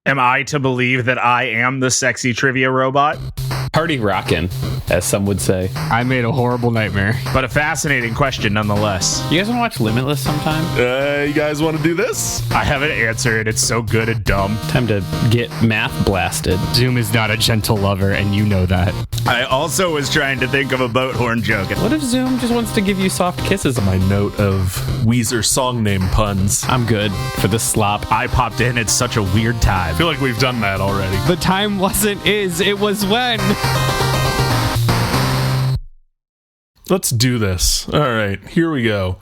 Am I to believe that I am the sexy trivia robot? Party rockin', as some would say. I made a horrible nightmare. But a fascinating question nonetheless. You guys want to watch Limitless sometime? You guys want to do this? I haven't answered. It's so good and dumb. Time to get math blasted. Zoom is not a gentle lover, and you know that. I also was trying to think of a boat horn joke. What if Zoom just wants to give you soft kisses? My note of Weezer song name puns. I'm good for this slop. I popped in. It's such a weird time. I feel like we've done that already. The time wasn't is, it was when. Let's do this. All right, here we go.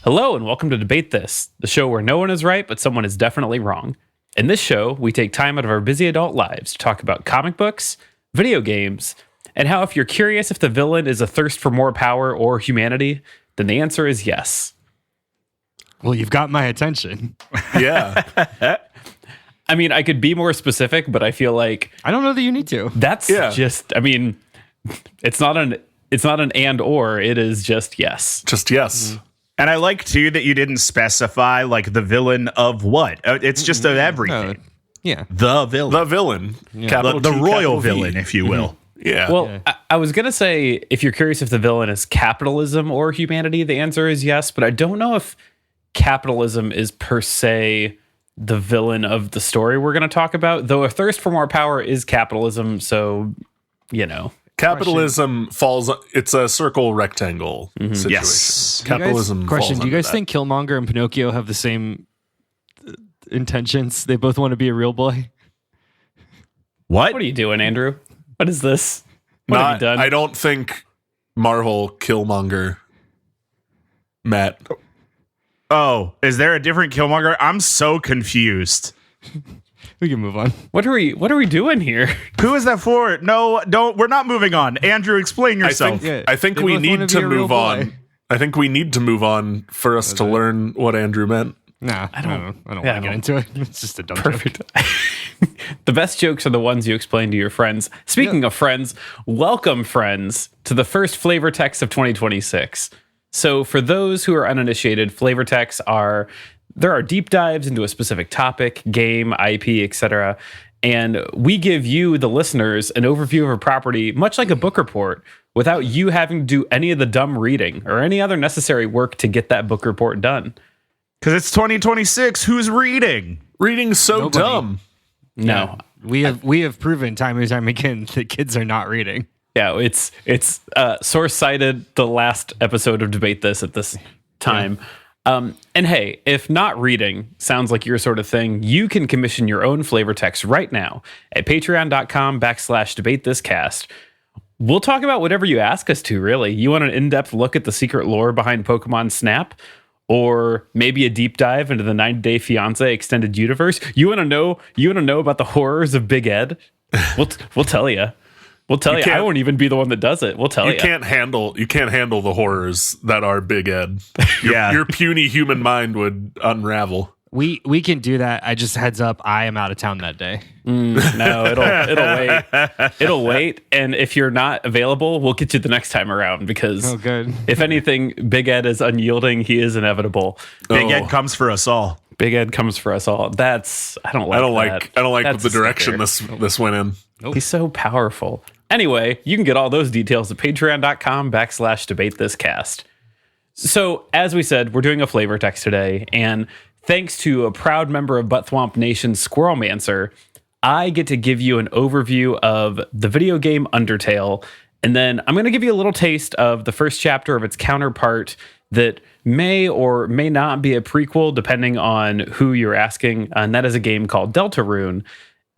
Hello and welcome to Debate This, the show where no one is right, but someone is definitely wrong. In this show, we take time out of our busy adult lives to talk about comic books, video games, and how if you're curious if the villain is a thirst for more power or humanity, then the answer is yes. Well, you've got my attention. Yeah. I mean, I could be more specific, but I feel like I don't know that you need to. that's just, I mean, it's not an and or, it is just yes. Just yes. And I like, too, that you didn't specify, like, the villain of what. It's just of everything. Yeah. The villain. The villain. The royal capital V. villain, if you will. Yeah. Well, I was going to say, if you're curious if the villain is capitalism or humanity, the answer is yes, but I don't know if capitalism is per se the villain of the story we're going to talk about, though a thirst for more power is capitalism, so, you know. Capitalism falls, it's a circle rectangle situation. Yes. Capitalism Question, falls do you guys under think Killmonger and Pinocchio have the same intentions? They both want to be a real boy? What? What are you doing, Andrew? What is this? What that? have you done? I don't think Marvel Killmonger Matt. Oh, is there a different Killmonger? I'm so confused. We can move on. What are we doing here? Who is that for? No, don't. We're not moving on. Andrew, explain yourself. I think They we both need wanna to be a real move boy. on. I think we need to move on for us to learn what Andrew meant. Nah, I don't want to get into it. It's just a dumb Perfect. joke. The best jokes are the ones you explain to your friends. Speaking of friends, welcome, friends, to the first flavor text of 2026. So for those who are uninitiated, flavor texts are deep dives into a specific topic, game, IP, etc. And we give you, the listeners, an overview of a property, much like a book report, without you having to do any of the dumb reading or any other necessary work to get that book report done. Because it's 2026. Who's reading? Reading's so Nobody. dumb. No. We have proven time and time again that kids are not reading. Yeah, it's source cited the last episode of Debate This at this time. And hey, if not reading sounds like your sort of thing, you can commission your own flavor text right now at patreon.com/debatethiscast. We'll talk about whatever you ask us to, really. You want an in-depth look at the secret lore behind Pokemon Snap? Or maybe a deep dive into the 90 Day Fiancé extended universe? You want to know about the horrors of Big Ed? We'll tell you. We'll tell you. I won't even be the one that does it. We'll tell you. You can't handle the horrors that are Big Ed. Yeah. Your puny human mind would unravel. We can do that. I just heads up, I am out of town that day. No, it'll wait. It'll wait. And if you're not available, we'll get you the next time around because good. If anything, Big Ed is unyielding. He is inevitable. Big Ed comes for us all. Big Ed comes for us all. I don't like That's the a direction sticker. this went in. Nope. He's so powerful. Anyway, you can get all those details at patreon.com/debatethiscast. So, as we said, we're doing a flavor text today, and thanks to a proud member of Buttthwomp Nation's Squirrelmancer, I get to give you an overview of the video game Undertale, and then I'm going to give you a little taste of the first chapter of its counterpart that may or may not be a prequel, depending on who you're asking, and that is a game called Deltarune.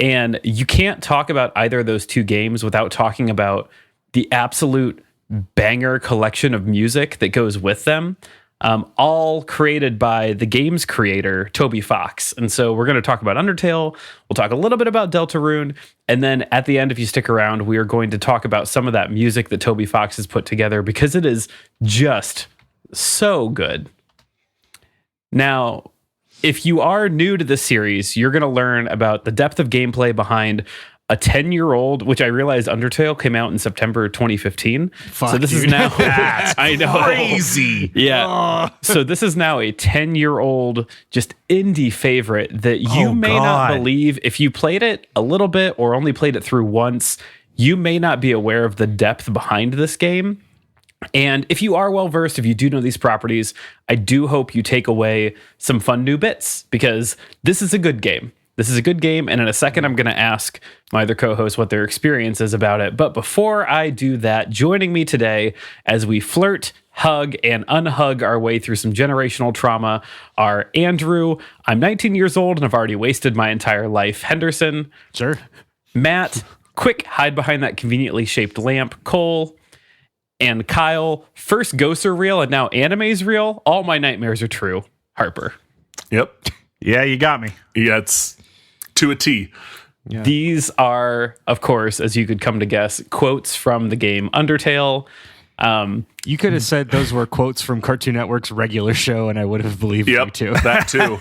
And you can't talk about either of those two games without talking about the absolute banger collection of music that goes with them, all created by the game's creator, Toby Fox. And so we're going to talk about Undertale. We'll talk a little bit about Deltarune. And then at the end, if you stick around, we are going to talk about some of that music that Toby Fox has put together because it is just so good. Now, if you are new to this series, you're going to learn about the depth of gameplay behind a 10-year-old, which I realized Undertale came out in September 2015. Fuck, so this is dude. now That's I know. crazy. Yeah. So this is now a 10-year-old just indie favorite that you Oh, may not God. believe if you played it a little bit or only played it through once, you may not be aware of the depth behind this game. And if you are well versed, if you do know these properties, I do hope you take away some fun new bits because this is a good game. This is a good game, and in a second, I'm going to ask my other co-hosts what their experience is about it. But before I do that, joining me today as we flirt, hug, and unhug our way through some generational trauma are Andrew. I'm 19 years old, and I've already wasted my entire life. Henderson. Sure. Matt. Quick, hide behind that conveniently shaped lamp. Cole. And Kyle. First ghosts are real, and now anime's real. All my nightmares are true. Harper. Yep. Yeah, you got me. Yeah, it's to a T. Yeah. These are, of course, as you could come to guess, quotes from the game Undertale. You could have said those were quotes from Cartoon Network's regular show, and I would have believed you Yep, too. that too.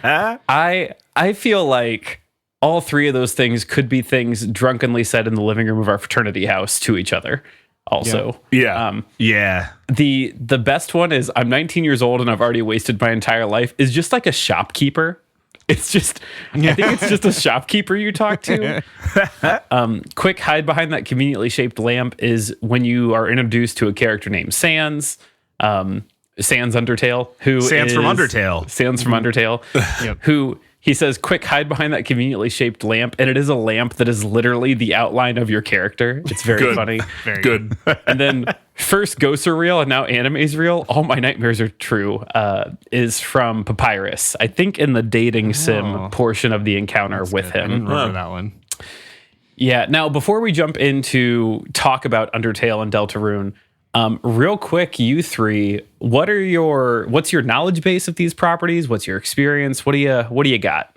I feel like all three of those things could be things drunkenly said in the living room of our fraternity house to each other. Also, Yeah. Yeah. the best one is I'm 19 years old and I've already wasted my entire life is just like a shopkeeper. It's just, I think it's just a shopkeeper you talk to. Quick, hide behind that conveniently shaped lamp is when you are introduced to a character named Sans. Sans Undertale, who Sans from is- Undertale. Sans from Undertale, who he says, quick, hide behind that conveniently shaped lamp. And it is a lamp that is literally the outline of your character. It's very Good. funny. Good. And then first ghosts are real and now anime's real. All my nightmares are true is from Papyrus. I think in the dating sim portion of the encounter with I didn't him. remember that one. Yeah. Now, before we jump into talk about Undertale and Deltarune, real quick, you three, what's your knowledge base of these properties? What's your experience? What do you got?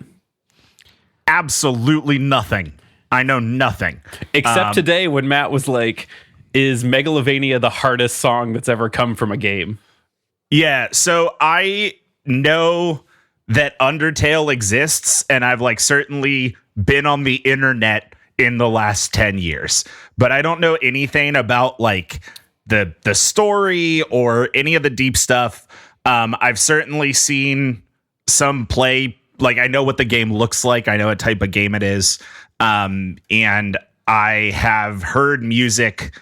Absolutely nothing. I know nothing. Except today when Matt was like, is Megalovania the hardest song that's ever come from a game? Yeah, so I know that Undertale exists, and I've like certainly been on the internet in the last 10 years, but I don't know anything about like the story or any of the deep stuff. I've certainly seen some play, like I know what the game looks like. I know what type of game it is. And I have heard music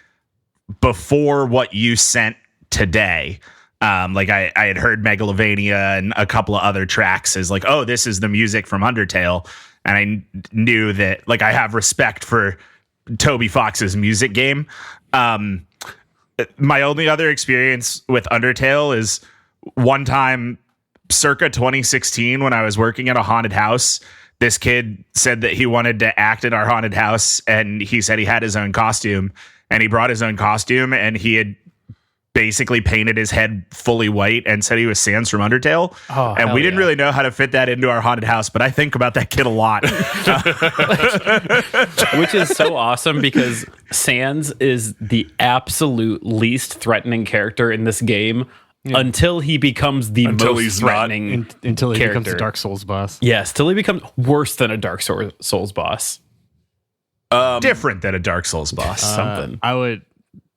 before what you sent today. Like I had heard Megalovania and a couple of other tracks as like, oh, this is the music from Undertale. And I knew that, like, I have respect for Toby Fox's music game. My only other experience with Undertale is one time circa 2016 when I was working at a haunted house. This kid said that he wanted to act in our haunted house, and he said he had his own costume, and he brought his own costume, and he had basically painted his head fully white and said he was Sans from Undertale. Oh, and hell we didn't yeah. really know how to fit that into our haunted house, but I think about that kid a lot. Which is so awesome because Sans is the absolute least threatening character in this game until he becomes the Until most he's not. threatening Until he becomes character. a Dark Souls boss. Yes, till he becomes worse than a Dark Souls boss. Different than a Dark Souls boss. Something.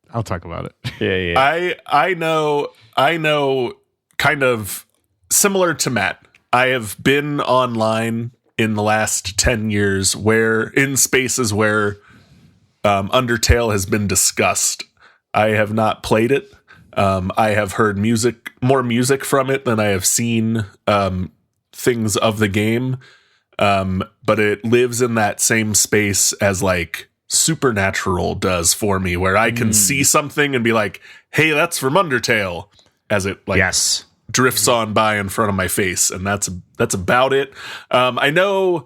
I'll talk about it. Yeah. I know kind of similar to Matt. I have been online in the last 10 years where in spaces where Undertale has been discussed. I have not played it. I have heard more music from it than I have seen things of the game. But it lives in that same space as like Supernatural does for me, where I can see something and be like, hey, that's from Undertale, as it like Yes. drifts on by in front of my face, and that's about it. I know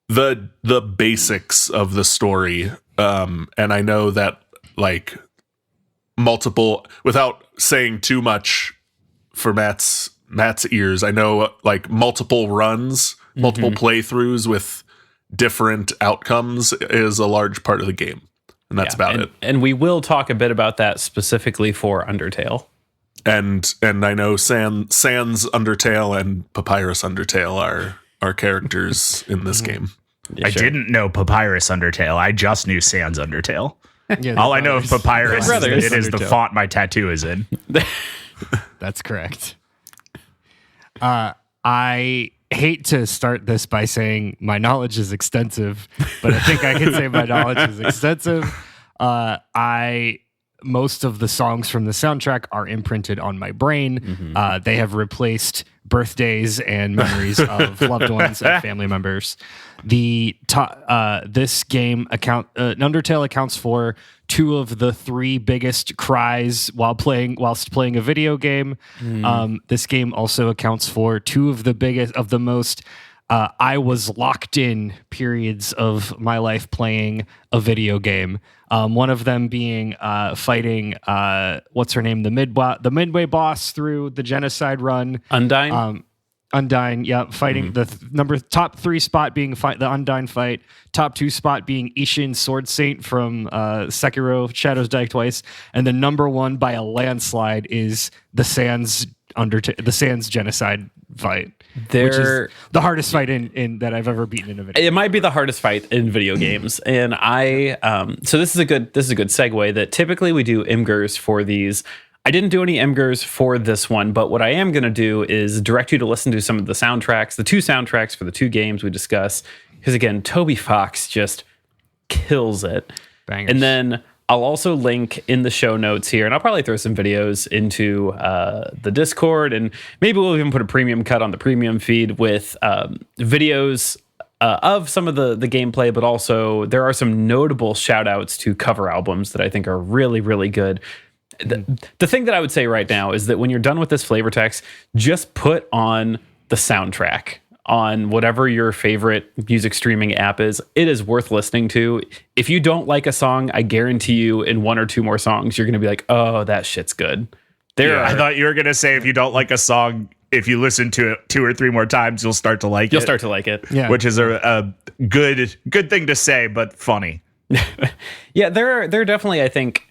the basics of the story, and I know that like multiple, without saying too much for Matt's ears, I know like multiple runs, multiple playthroughs with different outcomes is a large part of the game, and that's about it. And we will talk a bit about that specifically for Undertale. And I know Sans Undertale and Papyrus Undertale are characters in this game. I didn't know Papyrus Undertale. I just knew Sans Undertale. Yeah, All I know of Papyrus is that brothers. it is the font my tattoo is in. That's correct. I hate to start this by saying my knowledge is extensive, but I think I can say my knowledge is extensive. Most of the songs from the soundtrack are imprinted on my brain. They have replaced birthdays and memories of loved ones and family members. This game Undertale accounts for 2 of the 3 biggest cries whilst playing a video game. This game also accounts for 2 of the most I was locked in periods of my life playing a video game. One of them being fighting what's her name, the midway boss through the genocide run. Undyne. Undyne, yeah, fighting the top 3 spot being the Undyne fight, top 2 spot being Ishin Sword Saint from Sekiro Shadows Die Twice, and the number 1 by a landslide is the Sans genocide fight, which is the hardest fight in that I've ever beaten in a video. It might be the hardest fight in video games, and so this is a good segue that typically we do Imgurs for these. I didn't do any Imgurs for this one, but what I am going to do is direct you to listen to some of the soundtracks, the 2 soundtracks for the 2 games we discuss, because again, Toby Fox just kills it. Bangers. And then I'll also link in the show notes here, and I'll probably throw some videos into the Discord, and maybe we'll even put a premium cut on the premium feed with videos of some of the gameplay, but also there are some notable shout outs to cover albums that I think are really, really good. The thing that I would say right now is that when you're done with this flavor text, just put on the soundtrack on whatever your favorite music streaming app is. It is worth listening to. If you don't like a song, I guarantee you in 1 or 2 more songs, you're going to be like, oh, that shit's good. I thought you were going to say if you don't like a song, if you listen to it 2 or 3 more times, you'll start to like it. You'll start to like it. Yeah. Which is a good thing to say, but funny. Yeah, there are definitely, I think,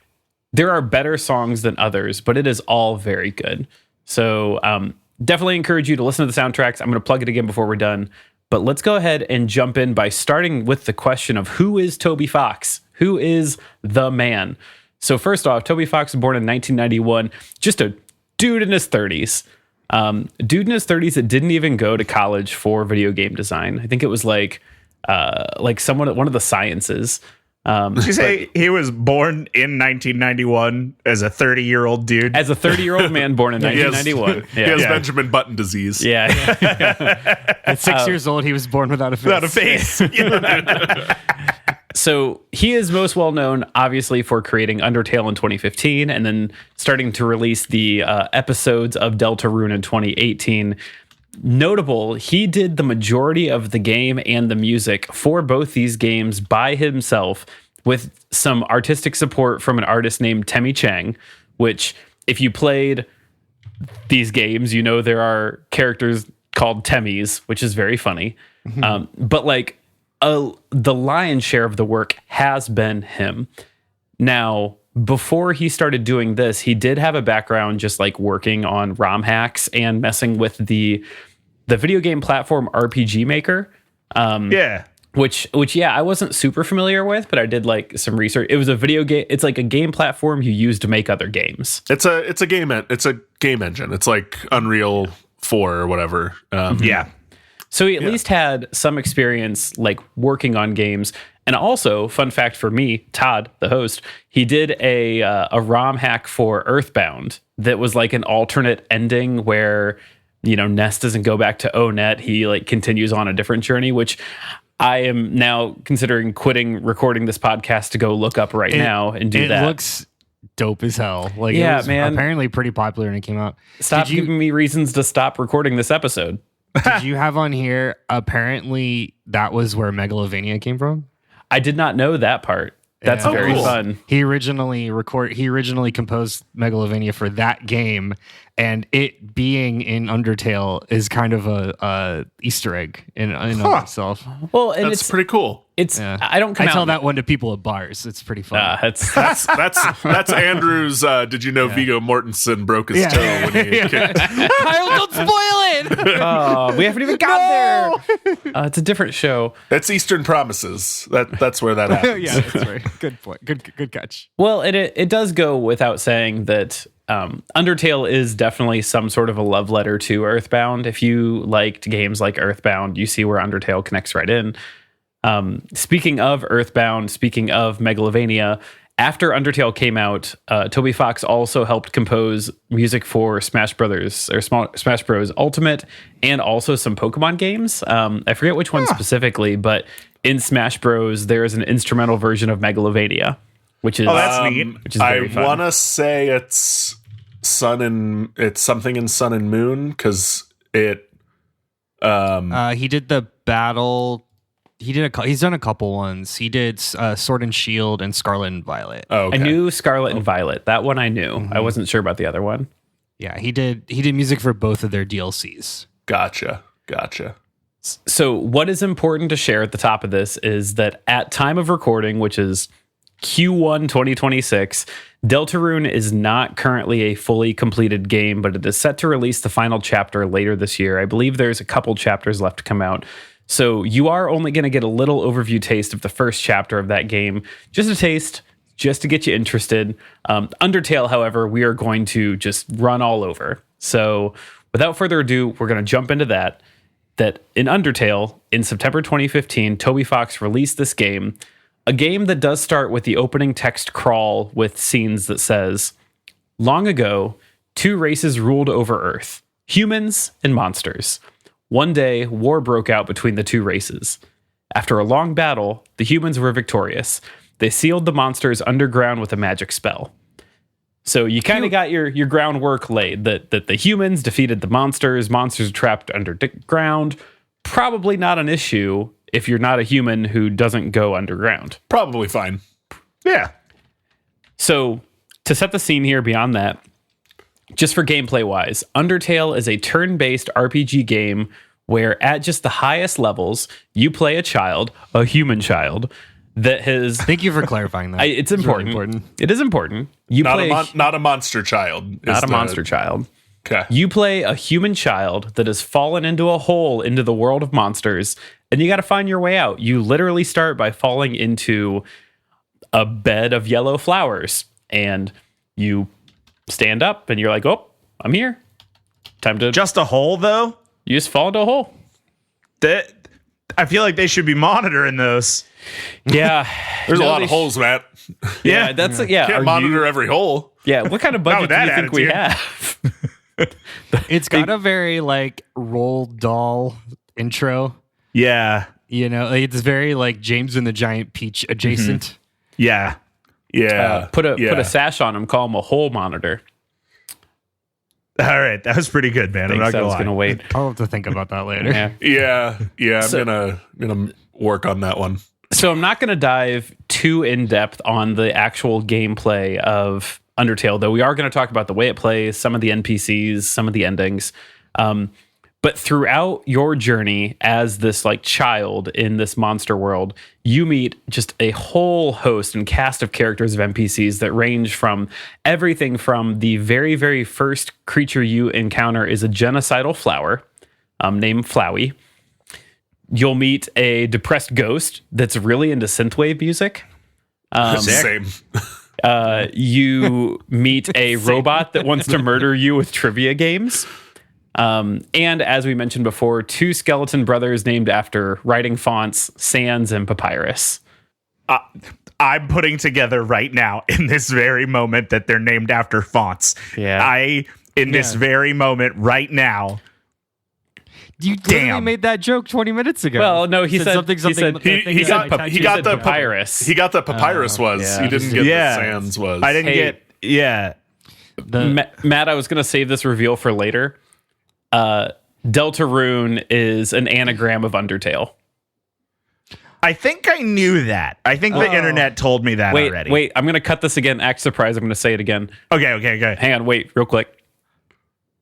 there are better songs than others, but it is all very good. So definitely encourage you to listen to the soundtracks. I'm going to plug it again before we're done. But let's go ahead and jump in by starting with the question of who is Toby Fox? Who is the man? So first off, Toby Fox was born in 1991, just a dude in his 30s. Dude in his 30s that didn't even go to college for video game design. I think it was like one of the sciences. Did you say he was born in 1991 as a 30-year-old dude? As a 30-year-old man born in 1991. He has Benjamin Button disease. Yeah. At 6 years old, he was born without a face. Without a face. So he is most well known, obviously, for creating Undertale in 2015 and then starting to release the episodes of Deltarune in 2018. Notable, he did the majority of the game and the music for both these games by himself with some artistic support from an artist named Temmie Chang, which if you played these games, you know there are characters called Temmies, which is very funny. But like the lion's share of the work has been him. Now, before he started doing this, he did have a background just like working on ROM hacks and messing with the video game platform RPG Maker. Which I wasn't super familiar with, but I did like some research. It was a video game. It's like a game platform you use to make other games. It's a game engine. It's like Unreal 4 or whatever. Yeah. So he at least had some experience like working on games. And also, fun fact for me, Todd, the host, he did a ROM hack for Earthbound that was like an alternate ending where, you know, Ness doesn't go back to O-Net. He like continues on a different journey, which I am now considering quitting recording this podcast to go look up now and do that. It looks dope as hell. Like, yeah, it was man. Apparently pretty popular when it came out. Stop giving me reasons to stop recording this episode. Did you have on here, apparently that was where Megalovania came from? I did not know that part. That's very cool. fun. He originally composed Megalovania for that game, and it being in Undertale is kind of a Easter egg in and of itself. Well, and That's pretty cool. It's I don't come I out tell that one to people at bars. It's pretty fun. That's Andrew's. Did you know Viggo Mortensen broke his toe when he kicked? Kyle, don't spoil it. we haven't even gotten there. It's a different show. That's Eastern Promises. That's where that happens. Yeah, that's right. Good point. Good catch. Well, it does go without saying that Undertale is definitely some sort of a love letter to Earthbound. If you liked games like Earthbound, you see where Undertale connects right in. Speaking of Earthbound, speaking of Megalovania, after Undertale came out, Toby Fox also helped compose music for Smash Brothers or Smash Bros. Ultimate and also some Pokemon games. I forget which one specifically, but in Smash Bros. There is an instrumental version of Megalovania, which is that's neat. Which is very fun. I want to say it's something in Sun and Moon because it. He did the battle. He's done a couple ones. He did Sword and Shield and Scarlet and Violet. Oh, okay. I knew Scarlet and Violet. That one I knew. I wasn't sure about the other one. Yeah, he did music for both of their DLCs. Gotcha. So what is important to share at the top of this is that at time of recording, which is Q1 2026, Deltarune is not currently a fully completed game, but it is set to release the final chapter later this year. I believe there's a couple chapters left to come out. So you are only going to get a little overview taste of the first chapter of that game. Just a taste, just to get you interested. Undertale, however, we are going to just run all over. So without further ado, we're going to jump into that. That in Undertale, in September 2015, Toby Fox released this game. A game that does start with the opening text crawl with scenes that says, "Long ago, two races ruled over Earth, humans and monsters. One day, war broke out between the two races. After a long battle, the humans were victorious. They sealed the monsters underground with a magic spell." So you kind of got your groundwork laid that the humans defeated the monsters. Monsters are trapped underground. Probably not an issue if you're not a human who doesn't go underground. Probably fine. Yeah. So to set the scene here beyond that, just for gameplay wise, Undertale is a turn-based RPG game where at just the highest levels, you play a human child, that has... Thank you for clarifying that. It's important. Really important. It is important. You Not play a monster child. not a monster child. Okay. You play a human child that has fallen into a hole into the world of monsters, and you got to find your way out. You literally start by falling into a bed of yellow flowers, and you stand up, and you're like, "Oh, I'm here. Time to." Just a hole, though? You just fall into a hole. I feel like they should be monitoring those. Yeah, There's a lot of holes, Matt. Yeah, that's yeah. Can't Are monitor you- every hole. Yeah, what kind of budget do you that think we attitude. have? It's got a very like Roald Dahl intro. Yeah. You know, it's very like James and the Giant Peach adjacent. Yeah. Yeah. Put a sash on him. Call him a hole monitor. All right. That was pretty good, man. I'm Thanks, not I was going to gonna lie. wait. I'll have to think about that later. Yeah. Yeah. So- I'm gonna work on that one. So I'm not going to dive too in depth on the actual gameplay of Undertale, though we are going to talk about the way it plays, some of the NPCs, some of the endings. But throughout your journey as this like child in this monster world, you meet just a whole host and cast of characters of NPCs that range from everything from the very, very first creature you encounter is a genocidal flower named Flowey. You'll meet a depressed ghost that's really into synthwave music. Same. You meet a robot that wants to murder you with trivia games. And as we mentioned before, two skeleton brothers named after writing fonts, Sans and Papyrus. I'm putting together right now in this very moment that they're named after fonts. Yeah. This very moment right now. You literally made that joke 20 minutes ago. Well, no, he said something. He got the Papyrus. He got the Papyrus was. yeah. He didn't get the Sans was. I didn't get. Yeah. Matt, I was going to save this reveal for later. Deltarune is an anagram of Undertale. I think I knew that. I think the internet told me that already. Wait, I'm going to cut this again. Act surprised. I'm going to say it again. Okay. Hang on, wait, real quick.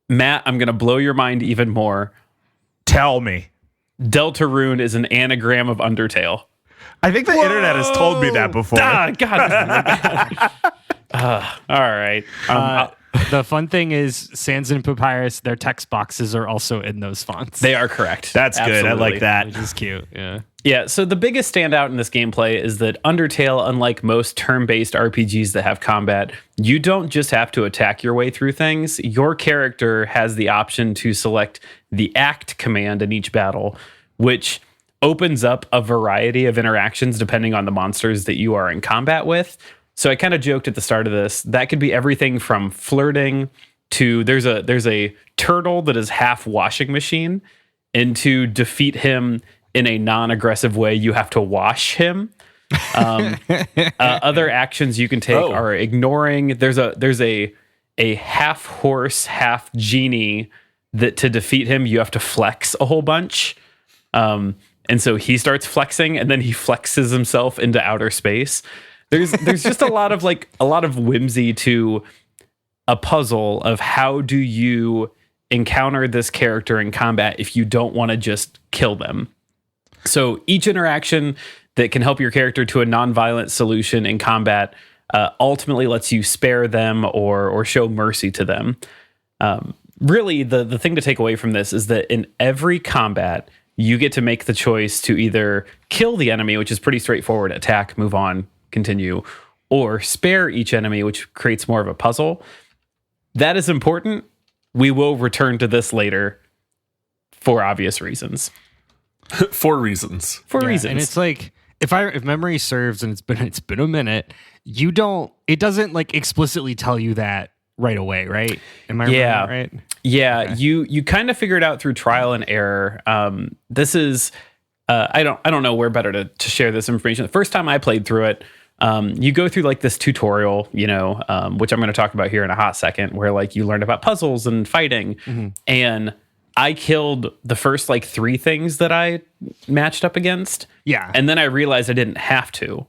Matt, I'm going to blow your mind even more. Tell me. Deltarune is an anagram of Undertale. I think the internet has told me that before. Ah, God. All right. The fun thing is, Sans and Papyrus, their text boxes are also in those fonts. They are correct. That's good. I like that. Which is cute. Yeah. Yeah, so the biggest standout in this gameplay is that Undertale, unlike most turn-based RPGs that have combat, you don't just have to attack your way through things. Your character has the option to select the act command in each battle, which opens up a variety of interactions depending on the monsters that you are in combat with. So I kind of joked at the start of this, that could be everything from flirting to there's a turtle that is half washing machine, and to defeat him in a non-aggressive way, you have to wash him. Other actions you can take are ignoring. There's a half horse, half genie that to defeat him, you have to flex a whole bunch. And so he starts flexing, and then he flexes himself into outer space. There's just a lot of whimsy to a puzzle of how do you encounter this character in combat if you don't want to just kill them. So each interaction that can help your character to a non-violent solution in combat ultimately lets you spare them or show mercy to them. Really, the thing to take away from this is that in every combat, you get to make the choice to either kill the enemy, which is pretty straightforward, attack, move on, continue, or spare each enemy, which creates more of a puzzle. That is important. We will return to this later for obvious reasons. For reasons. And it's like, if memory serves, and it's been a minute, it doesn't like explicitly tell you that right away, right? Am I remembering that right? Yeah, Okay. you kind of figure it out through trial and error. This is I don't know where better to share this information. The first time I played through it, you go through like this tutorial, which I'm going to talk about here in a hot second, where like you learn about puzzles and fighting. Mm-hmm. And I killed the first like 3 things that I matched up against. Yeah. And then I realized I didn't have to.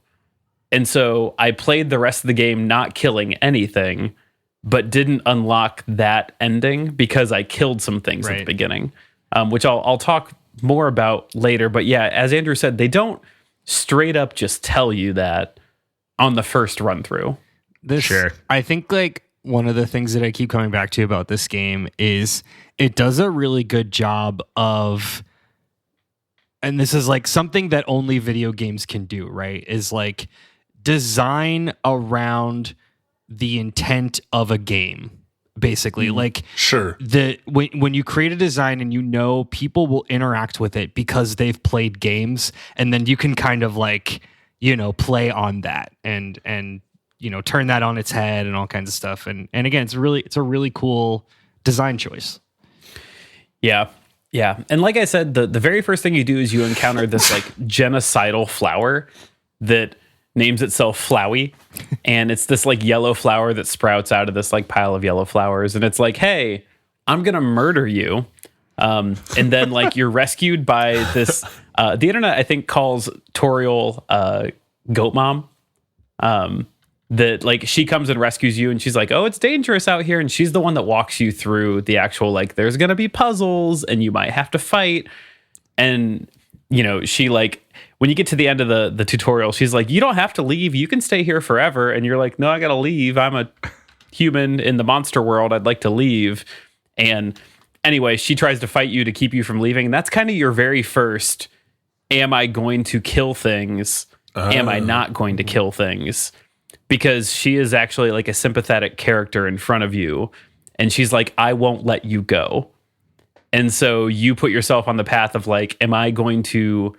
And so I played the rest of the game not killing anything, but didn't unlock that ending because I killed some things at the beginning, which I'll talk more about later. But yeah, as Andrew said, they don't straight up just tell you that on the first run through. Sure. I think like one of the things that I keep coming back to about this game is it does a really good job of, and this is like something that only video games can do, right? Is like design around the intent of a game. Basically, like sure, when you create a design and people will interact with it because they've played games, and then you can kind of like play on that and turn that on its head and all kinds of stuff. And again, it's a really cool design choice. Yeah. And like I said, the very first thing you do is you encounter this like genocidal flower that names itself Flowey, and it's this like yellow flower that sprouts out of this like pile of yellow flowers, and it's like, hey, I'm gonna murder you, and then like you're rescued by this the internet I think calls Toriel goat mom, that like she comes and rescues you, and she's like, oh, it's dangerous out here, and she's the one that walks you through the actual like there's gonna be puzzles and you might have to fight. And she like, when you get to the end of the tutorial, she's like, you don't have to leave. You can stay here forever. And you're like, no, I got to leave. I'm a human in the monster world. I'd like to leave. And anyway, she tries to fight you to keep you from leaving. And that's kind of your very first, am I going to kill things? Am I not going to kill things? Because she is actually like a sympathetic character in front of you. And she's like, I won't let you go. And so you put yourself on the path of like, am I going to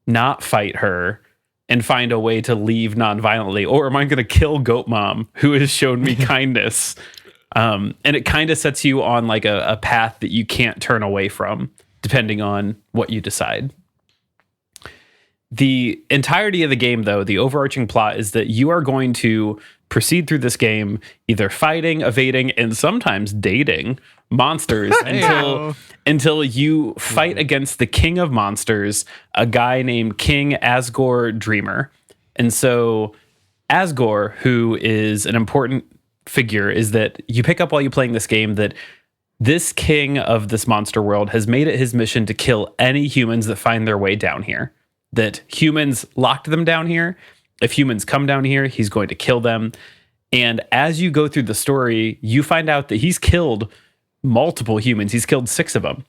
not fight her and find a way to leave non-violently, or am I going to kill Goat Mom, who has shown me kindness? And it kind of sets you on like a path that you can't turn away from, depending on what you decide. The entirety of the game, though, the overarching plot is that you are going to proceed through this game either fighting, evading, and sometimes dating monsters until you fight against the king of monsters, a guy named King Asgore Dreamer. And so Asgore, who is an important figure, is that you pick up while you're playing this game that this king of this monster world has made it his mission to kill any humans that find their way down here. That humans locked them down here. If humans come down here, he's going to kill them. And as you go through the story, you find out that he's killed multiple humans. He's killed 6 of them.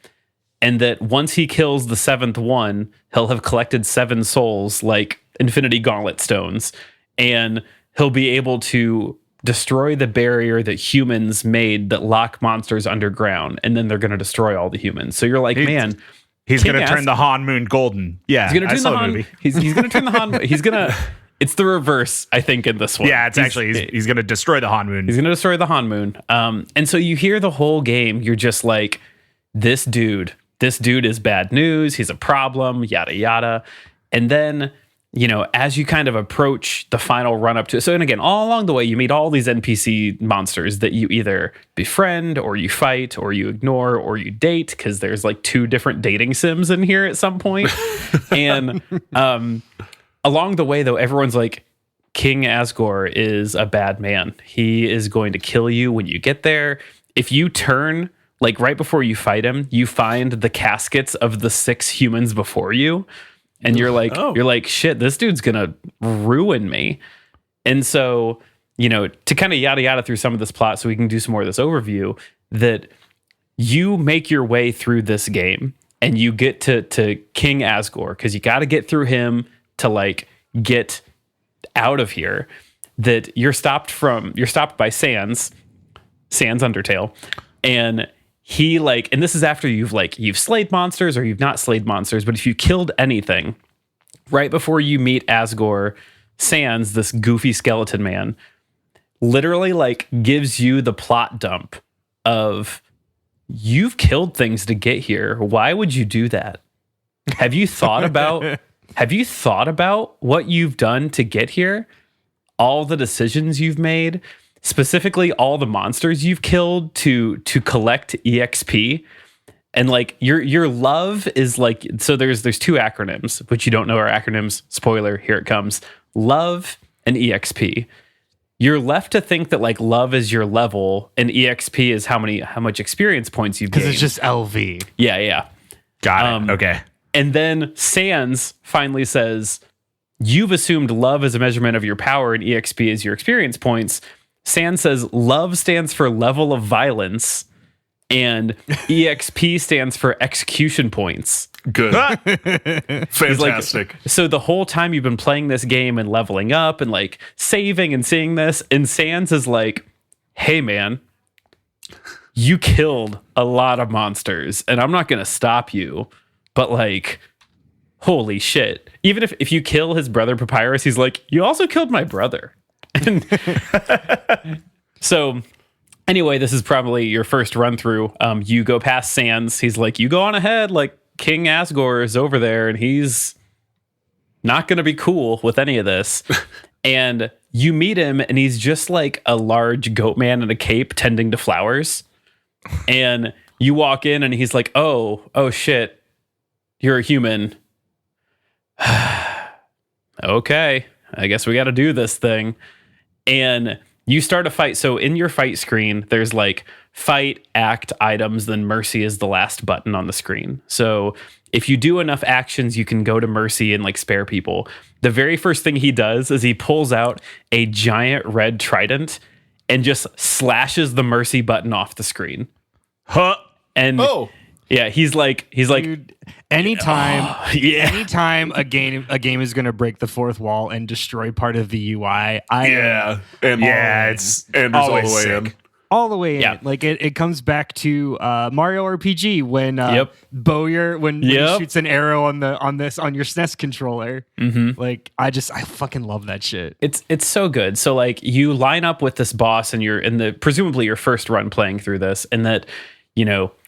And that once he kills the 7th one, he'll have collected 7 souls like Infinity Gauntlet stones. And he'll be able to destroy the barrier that humans made that lock monsters underground. And then they're going to destroy all the humans. So you're like, man, he's going to turn the Han Moon golden. Yeah, he's going to turn the Han. He's going to turn the Han. He's going to. It's the reverse, I think, in this one. Yeah, it's he's going to destroy the Han Moon. He's going to destroy the Han Moon. And so you hear the whole game. You're just like, this dude is bad news. He's a problem, yada, yada. And then, as you kind of approach the final run up to it. So, and again, all along the way, you meet all these NPC monsters that you either befriend or you fight or you ignore or you date, because there's like 2 different dating sims in here at some point. And along the way, though, everyone's like, King Asgore is a bad man. He is going to kill you when you get there. If you turn, like right before you fight him, you find the caskets of the 6 humans before you. And you're like, shit, this dude's gonna ruin me. And so, to kind of yada yada through some of this plot so we can do some more of this overview, that you make your way through this game and you get to King Asgore, because you got to get through him to like get out of here. That you're stopped by Sans Undertale, and he and this is after you've slayed monsters or you've not slayed monsters, but if you killed anything, right before you meet Asgore, Sans, this goofy skeleton man, literally gives you the plot dump of, you've killed things to get here. Why would you do that? Have you thought about what you've done to get here? All the decisions you've made? Specifically all the monsters you've killed to collect EXP, and your love is so there's 2 acronyms, which you don't know are acronyms. Spoiler, here it comes. Love and EXP. You're left to think that love is your level and EXP is how much experience points you've gained. Because it's just LV. Yeah. Got it. Okay. And then Sans finally says, you've assumed love is a measurement of your power and EXP is your experience points. Sans says love stands for level of violence and EXP stands for execution points. Good. Fantastic. So the whole time you've been playing this game and leveling up and saving and seeing this, and Sans is like, hey man, you killed a lot of monsters and I'm not going to stop you, but holy shit. Even if you kill his brother Papyrus, he's like, you also killed my brother. So anyway, this is probably your first run through. You go past Sans. He's like, you go on ahead. King Asgore is over there and he's not going to be cool with any of this. And you meet him and he's just like a large goat man in a cape tending to flowers. And you walk in and he's like, oh shit, you're a human. Okay, I guess we got to do this thing. And you start a fight. So in your fight screen, there's fight, act, items, then mercy is the last button on the screen. So if you do enough actions, you can go to mercy and spare people. The very first thing he does is he pulls out a giant red trident and just slashes the mercy button off the screen. Huh. And yeah, he's like, dude, anytime a game is going to break the 4th wall and destroy part of the UI, it's Andrew's all the way in. All the way in. Yeah. It comes back to Mario RPG when Bowyer when he shoots an arrow on your SNES controller. Mm-hmm. I fucking love that shit. It's so good. So you line up with this boss and you're in the presumably your first run playing through this, and that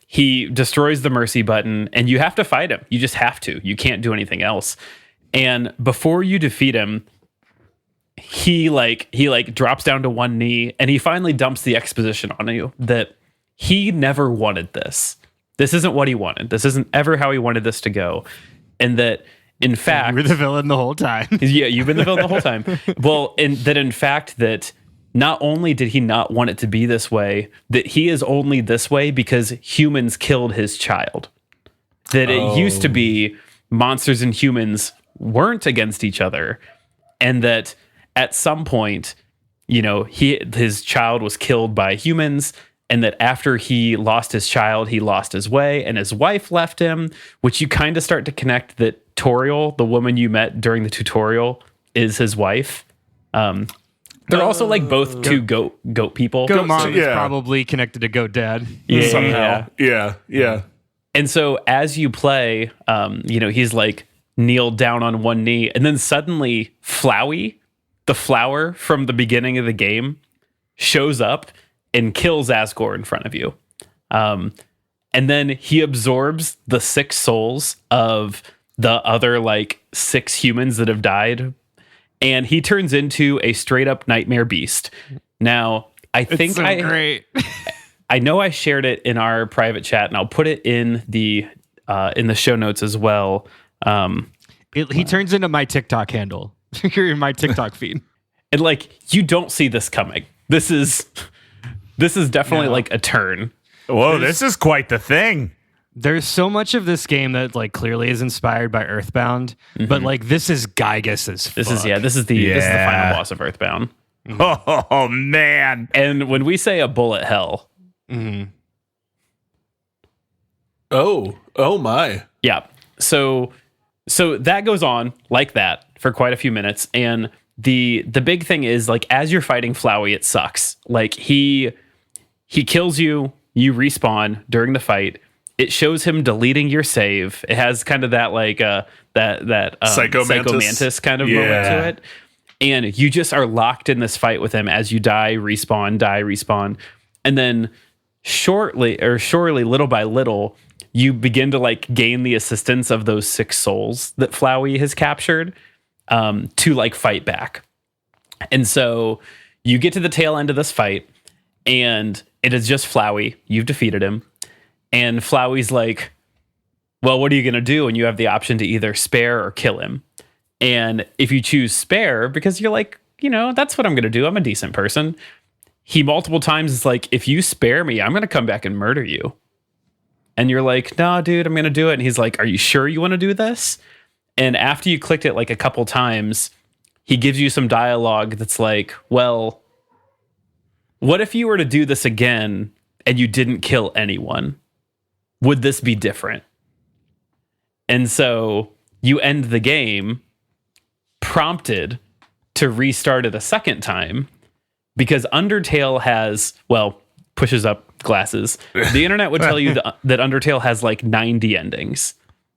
he destroys the mercy button and you have to fight him. You just have to. You can't do anything else. And before you defeat him, he drops down to one knee and he finally dumps the exposition on you that he never wanted this. This isn't what he wanted. This isn't ever how he wanted this to go. And that in fact, you were the villain the whole time. Yeah, you've been the villain the whole time. Well, in fact that not only did he not want it to be this way, that he is only this way because humans killed his child. That it used to be monsters and humans weren't against each other, and that at some point, his child was killed by humans, and that after he lost his child, he lost his way, and his wife left him, which you kind of start to connect that Toriel, the woman you met during the tutorial, is his wife. They're also like both two goat people. Goat mom is probably connected to Goat Dad. Yeah, Somehow. Yeah. And so as you play, he's like kneeled down on one knee, and then suddenly Flowey, the flower from the beginning of the game, shows up and kills Asgore in front of you. And then he absorbs the 6 souls of the other like 6 humans that have died, and he turns into a straight up nightmare beast. Now, I think great. I know I shared it in our private chat, and I'll put it in the show notes as well. He turns into my TikTok handle. You're in my TikTok feed. And like, you don't see this coming. This is definitely like a turn. Whoa, this is quite the thing. There's so much of this game that like clearly is inspired by Earthbound, but like this is Gygus as fuck. This is the final boss of Earthbound. Oh man. And when we say a bullet hell, Oh my. yeah. So that goes on like that for quite a few minutes, and the big thing is like as you're fighting Flowey, it sucks. Like he kills you, you respawn during the fight. It shows him deleting your save. It has kind of that like that Psychomantis kind of moment to it. And you just are locked in this fight with him as you die, respawn. And then shortly, little by little, you begin to like gain the assistance of those 6 souls that Flowey has captured to like fight back. And so you get to the tail end of this fight, and it is just Flowey. You've defeated him. And Flowey's like, well, what are you going to do? And you have the option to either spare or kill him. And if you choose spare, because you're like, that's what I'm going to do. I'm a decent person. He multiple times is like, if you spare me, I'm going to come back and murder you. And you're like, no, dude, I'm going to do it. And he's like, are you sure you want to do this? And after you clicked it like a couple times, he gives you some dialogue that's like, well, what if you were to do this again and you didn't kill anyone? Would this be different? And so you end the game prompted to restart it a second time because Undertale has, pushes up glasses. The internet would tell you that Undertale has like 90 endings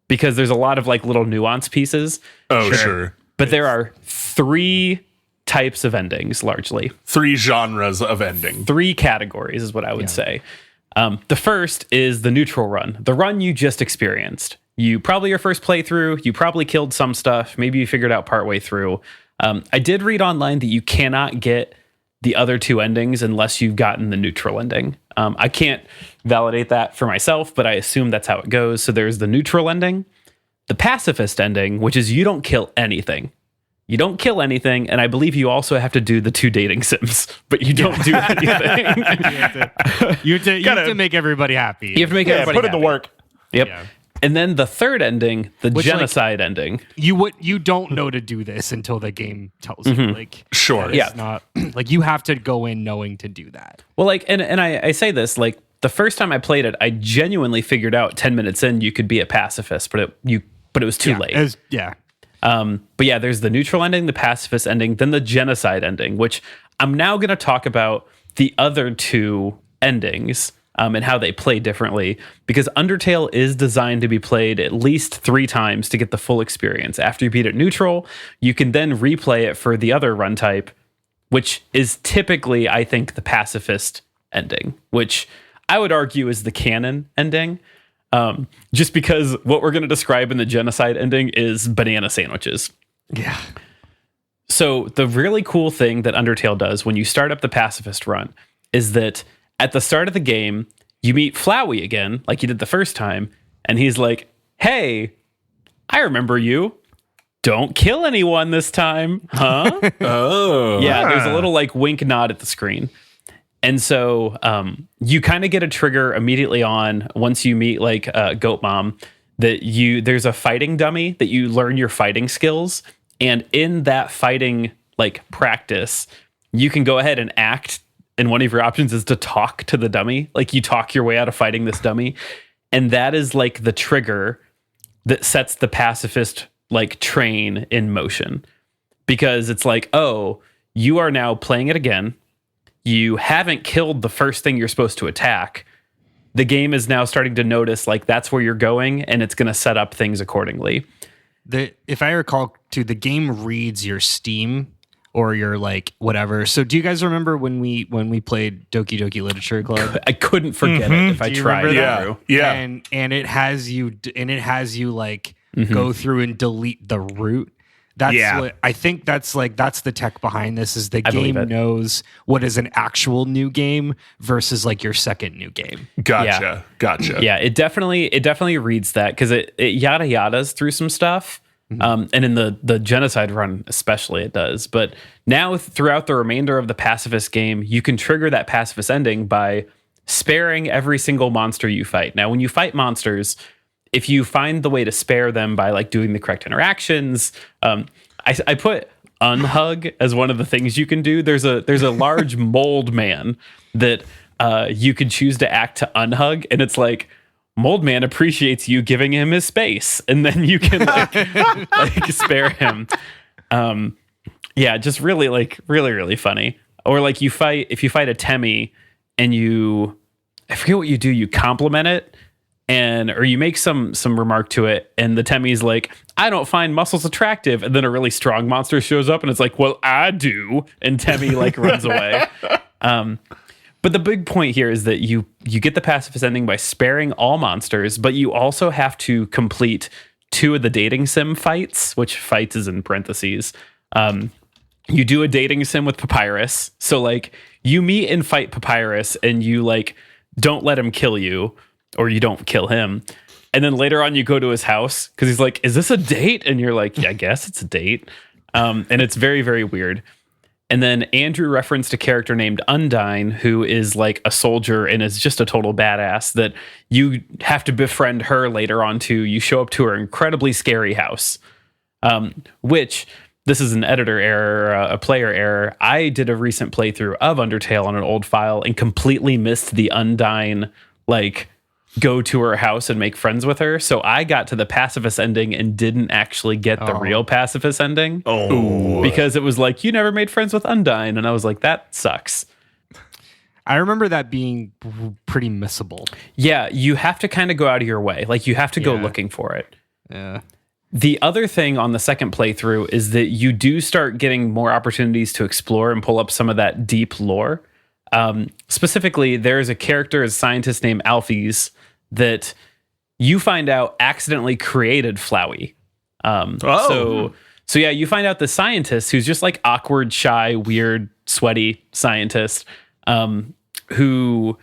because there's a lot of like little nuance pieces. Oh, sure. But there are 3 types of endings, largely. 3 genres of ending. 3 categories is what I would say. The first is the neutral run, the run you just experienced. You probably your first playthrough, you probably killed some stuff, maybe you figured out partway through. I did read online that you cannot get the other 2 endings unless you've gotten the neutral ending. I can't validate that for myself, but I assume that's how it goes. So there's the neutral ending, the pacifist ending, which is you don't kill anything. You don't kill anything, and I believe you also have to do the 2 dating sims, but you don't do anything. you have to make everybody happy. You have to make everybody put in happy. the work. Yep. Yeah. And then the third ending, the genocide ending. You don't know to do this until the game tells you. Like, Sure. it's not like you have to go in knowing to do that. Well, like, and I say this, like, the first time I played it, I genuinely figured out 10 minutes in you could be a pacifist, but it was too late. But yeah, there's the neutral ending, the pacifist ending, then the genocide ending, which I'm now going to talk about the other 2 endings and how they play differently, because Undertale is designed to be played at least 3 times to get the full experience. After you beat it neutral, you can then replay it for the other run type, which is typically, I think, the pacifist ending, which I would argue is the canon ending. Just because what we're going to describe in the genocide ending is banana sandwiches. Yeah. So the really cool thing that Undertale does when you start up the pacifist run is that at the start of the game, you meet Flowey again, like you did the first time, and he's like, hey, I remember you. don't kill anyone this time, huh? Oh. Yeah, there's a little like wink nod at the screen. And so you kind of get a trigger immediately on once you meet like Goat Mom that there's a fighting dummy that you learn your fighting skills. And in that fighting like practice, you can go ahead and act. And one of your options is to talk to the dummy. Like you talk your way out of fighting this dummy. And that is like the trigger that sets the pacifist like train in motion. Because it's like, oh, you are now playing it again. You haven't killed the first thing you're supposed to attack. The game is now starting to notice like that's where you're going, and it's going to set up things accordingly. If I recall, too, the game reads your Steam or your like whatever. So do you guys remember when we played Doki Doki Literature Club? I couldn't forget it if I Do you tried. remember that? Andrew. Yeah. And it has you like go through and delete the root. That's what I think. That's the tech behind this. Is the game knows what is an actual new game versus like your second new game. Gotcha. Yeah, it definitely reads that because it yada yadas through some stuff. And in the genocide run especially it does. But now throughout the remainder of the pacifist game, you can trigger that pacifist ending by sparing every single monster you fight. Now, when you fight monsters, if you find the way to spare them by like doing the correct interactions, I put unhug as one of the things you can do. There's a large mold man that you can choose to act to unhug, and it's like Mold Man appreciates you giving him his space, and then you can like spare him. Yeah, just really really funny. Or like if you fight a Temmie and I forget what you do, you compliment it. Or you make some remark to it, and the Temmie's like, I don't find muscles attractive, and then a really strong monster shows up, and it's like, well, I do, and Temmie like runs away. But the big point here is that you get the pacifist ending by sparing all monsters, but you also have to complete 2 of the dating sim fights, which fights is in parentheses. You do a dating sim with Papyrus, so like you meet and fight Papyrus, and you like don't let him kill you. Or you don't kill him. And then later on you go to his house because he's like, is this a date? And you're like, yeah, I guess it's a date. And it's very, very weird. And then Andrew referenced a character named Undyne, who is like a soldier and is just a total badass that you have to befriend her later on too. You show up to her incredibly scary house, which this is an editor error, a player error. I did a recent playthrough of Undertale on an old file and completely missed the Undyne, like, go to her house and make friends with her. So I got to the pacifist ending and didn't actually get the real pacifist ending. Because it was like, you never made friends with Undyne. And I was like, that sucks. I remember that being pretty missable. Yeah, you have to kind of go out of your way. Like you have to go looking for it. Yeah. The other thing on the second playthrough is that you do start getting more opportunities to explore and pull up some of that deep lore. Specifically, there's a character, a scientist named Alphys, that you find out accidentally created Flowey. So yeah, you find out the scientist who's just like awkward, shy, weird, sweaty scientist, who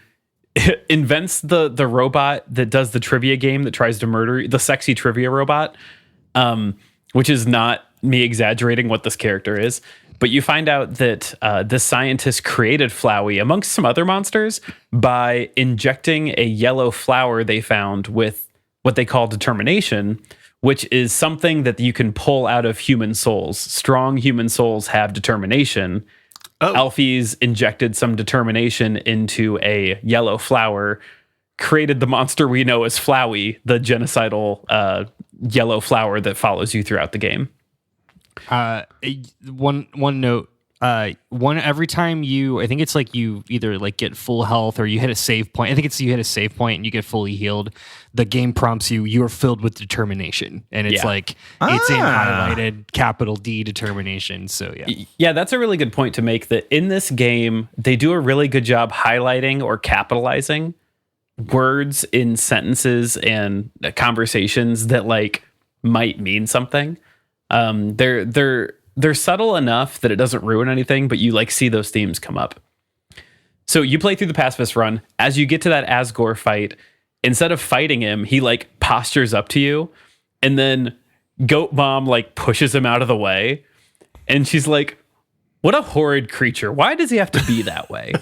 invents the robot that does the trivia game that tries to murder the sexy trivia robot, which is not me exaggerating what this character is. But you find out that this scientist created Flowey amongst some other monsters by injecting a yellow flower they found with what they call determination, which is something that you can pull out of human souls. Strong human souls have determination. Alphys injected some determination into a yellow flower, created the monster we know as Flowey, the genocidal yellow flower that follows you throughout the game. One note. Every time I think it's like you either like get full health or you hit a save point. I think it's you hit a save point and you get fully healed. The game prompts you are filled with determination, and it's like it's in highlighted capital D determination. So yeah, that's a really good point to make. That in this game they do a really good job highlighting or capitalizing words in sentences and conversations that like might mean something. They're subtle enough that it doesn't ruin anything, but you like see those themes come up. So you play through the pacifist run. As you get to that Asgore fight, instead of fighting him, he like postures up to you, and then Goat Mom like pushes him out of the way, and she's like, what a horrid creature. Why does he have to be that way?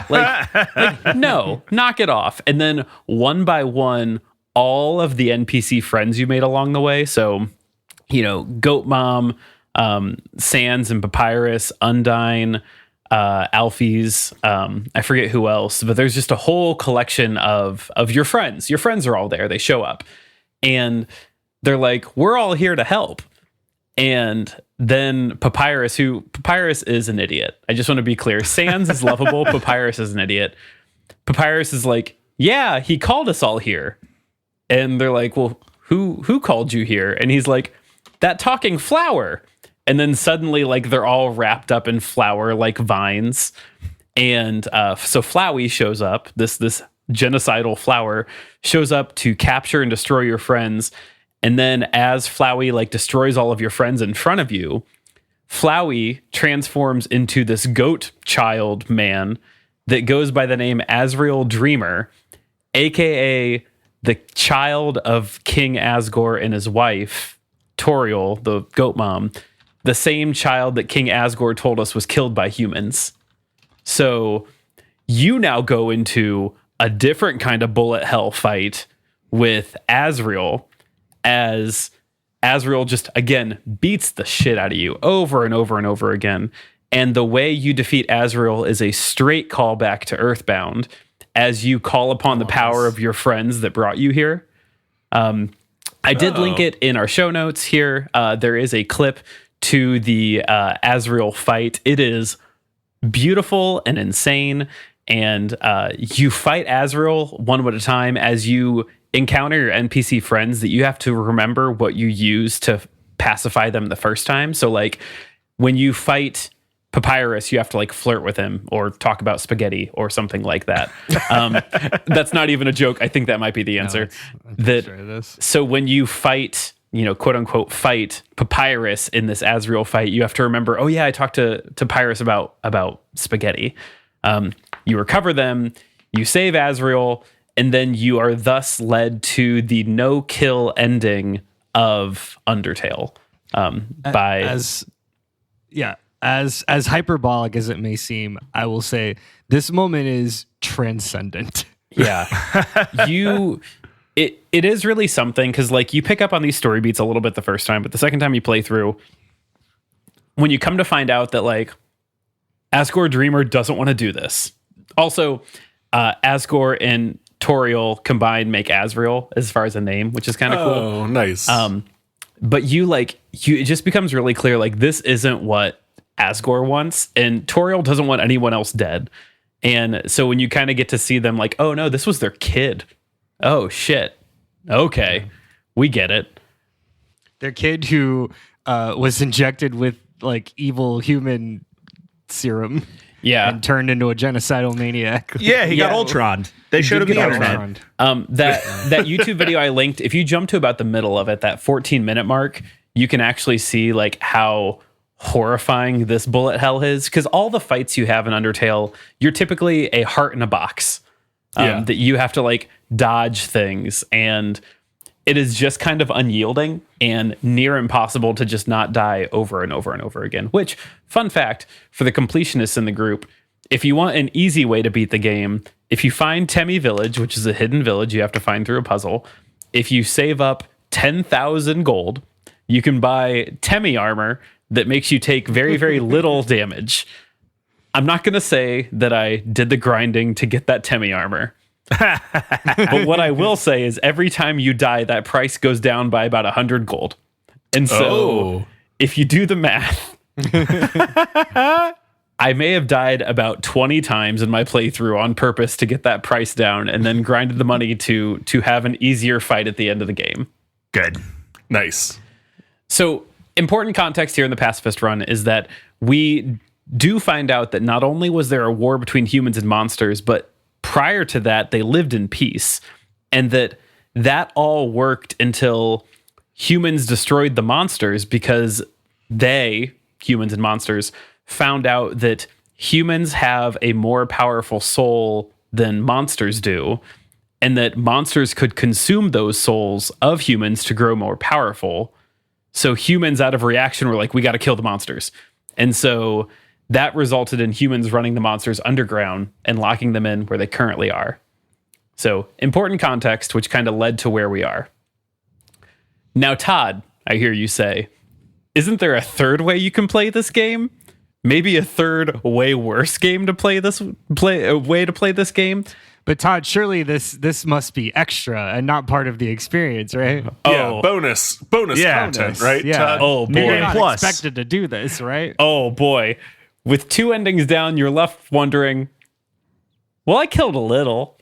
like, no, knock it off. And then one by one, all of the NPC friends you made along the way. So, Goat Mom, Sans and Papyrus, Undyne, Alphys, I forget who else, but there's just a whole collection of your friends. Your friends are all there. They show up and they're like, we're all here to help. And then Papyrus is an idiot. I just want to be clear. Sans is lovable. Papyrus is an idiot. Papyrus is like, yeah, he called us all here. And they're like, well, who called you here? And he's like, that talking flower. And then suddenly, like, they're all wrapped up in flower like vines. And so Flowey shows up. This genocidal flower shows up to capture and destroy your friends. And then as Flowey like destroys all of your friends in front of you, Flowey transforms into this goat child man that goes by the name Azrael Dreamer, aka the child of King Asgore and his wife, Toriel, the goat mom, the same child that King Asgore told us was killed by humans. So you now go into a different kind of bullet hell fight with Azrael, as Azrael just, again, beats the shit out of you over and over and over again. And the way you defeat Azrael is a straight callback to Earthbound as you call upon the power of your friends that brought you here. I did link it in our show notes here. There is a clip to the Azrael fight. It is beautiful and insane. And you fight Azrael one at a time as you encounter your NPC friends that you have to remember what you used to pacify them the first time. So like when you fight Papyrus, you have to like flirt with him or talk about spaghetti or something like that. That's not even a joke. I think that might be the answer. So when you fight, quote unquote, fight Papyrus in this Azrael fight, you have to remember, oh yeah, I talked to Papyrus about spaghetti. You recover them, you save Azrael, and then you are thus led to the no-kill ending of Undertale. As hyperbolic as it may seem, I will say this moment is transcendent. Yeah, it is really something because like you pick up on these story beats a little bit the first time, but the second time you play through, when you come to find out that like Asgore Dreamer doesn't want to do this. Also, Asgore and Toriel combined make Azrael as far as a name, which is kind of cool. Oh, nice. But it just becomes really clear, like this isn't what Asgore wants, and Toriel doesn't want anyone else dead. And so when you kind of get to see them like, oh no, this was their kid. Oh shit. Okay. We get it. Their kid who was injected with like evil human serum. Yeah. And turned into a genocidal maniac. Yeah, he got Ultron. They showed him the internet. That YouTube video I linked, if you jump to about the middle of it, that 14-minute mark, you can actually see like how horrifying this bullet hell is. Because all the fights you have in Undertale, you're typically a heart in a box. That you have to like dodge things. And it is just kind of unyielding and near impossible to just not die over and over and over again. Which, fun fact, for the completionists in the group, if you want an easy way to beat the game, if you find Temmie Village, which is a hidden village you have to find through a puzzle, if you save up 10,000 gold, you can buy Temmie armor that makes you take very, very little damage. I'm not going to say that I did the grinding to get that Temmie armor. But what I will say is every time you die, that price goes down by about 100 gold. And so if you do the math, I may have died about 20 times in my playthrough on purpose to get that price down and then grinded the money to have an easier fight at the end of the game. Good. Nice. So important context here in the pacifist run is that we do find out that not only was there a war between humans and monsters, but prior to that, they lived in peace, and that all worked until humans destroyed the monsters because humans and monsters, found out that humans have a more powerful soul than monsters do, and that monsters could consume those souls of humans to grow more powerful. So humans, out of reaction, were like, we got to kill the monsters. And so that resulted in humans running the monsters underground and locking them in where they currently are. So important context, which kind of led to where we are. Now, Todd, I hear you say, isn't there a third way you can play this game? Maybe a third, way worse game to play this game? But Todd, surely this must be extra and not part of the experience, right? Yeah, bonus content, right? Yeah. Todd? Oh, boy. You're not Plus. expected to do this, right? Oh, boy. With 2 endings down, you're left wondering, well, I killed a little,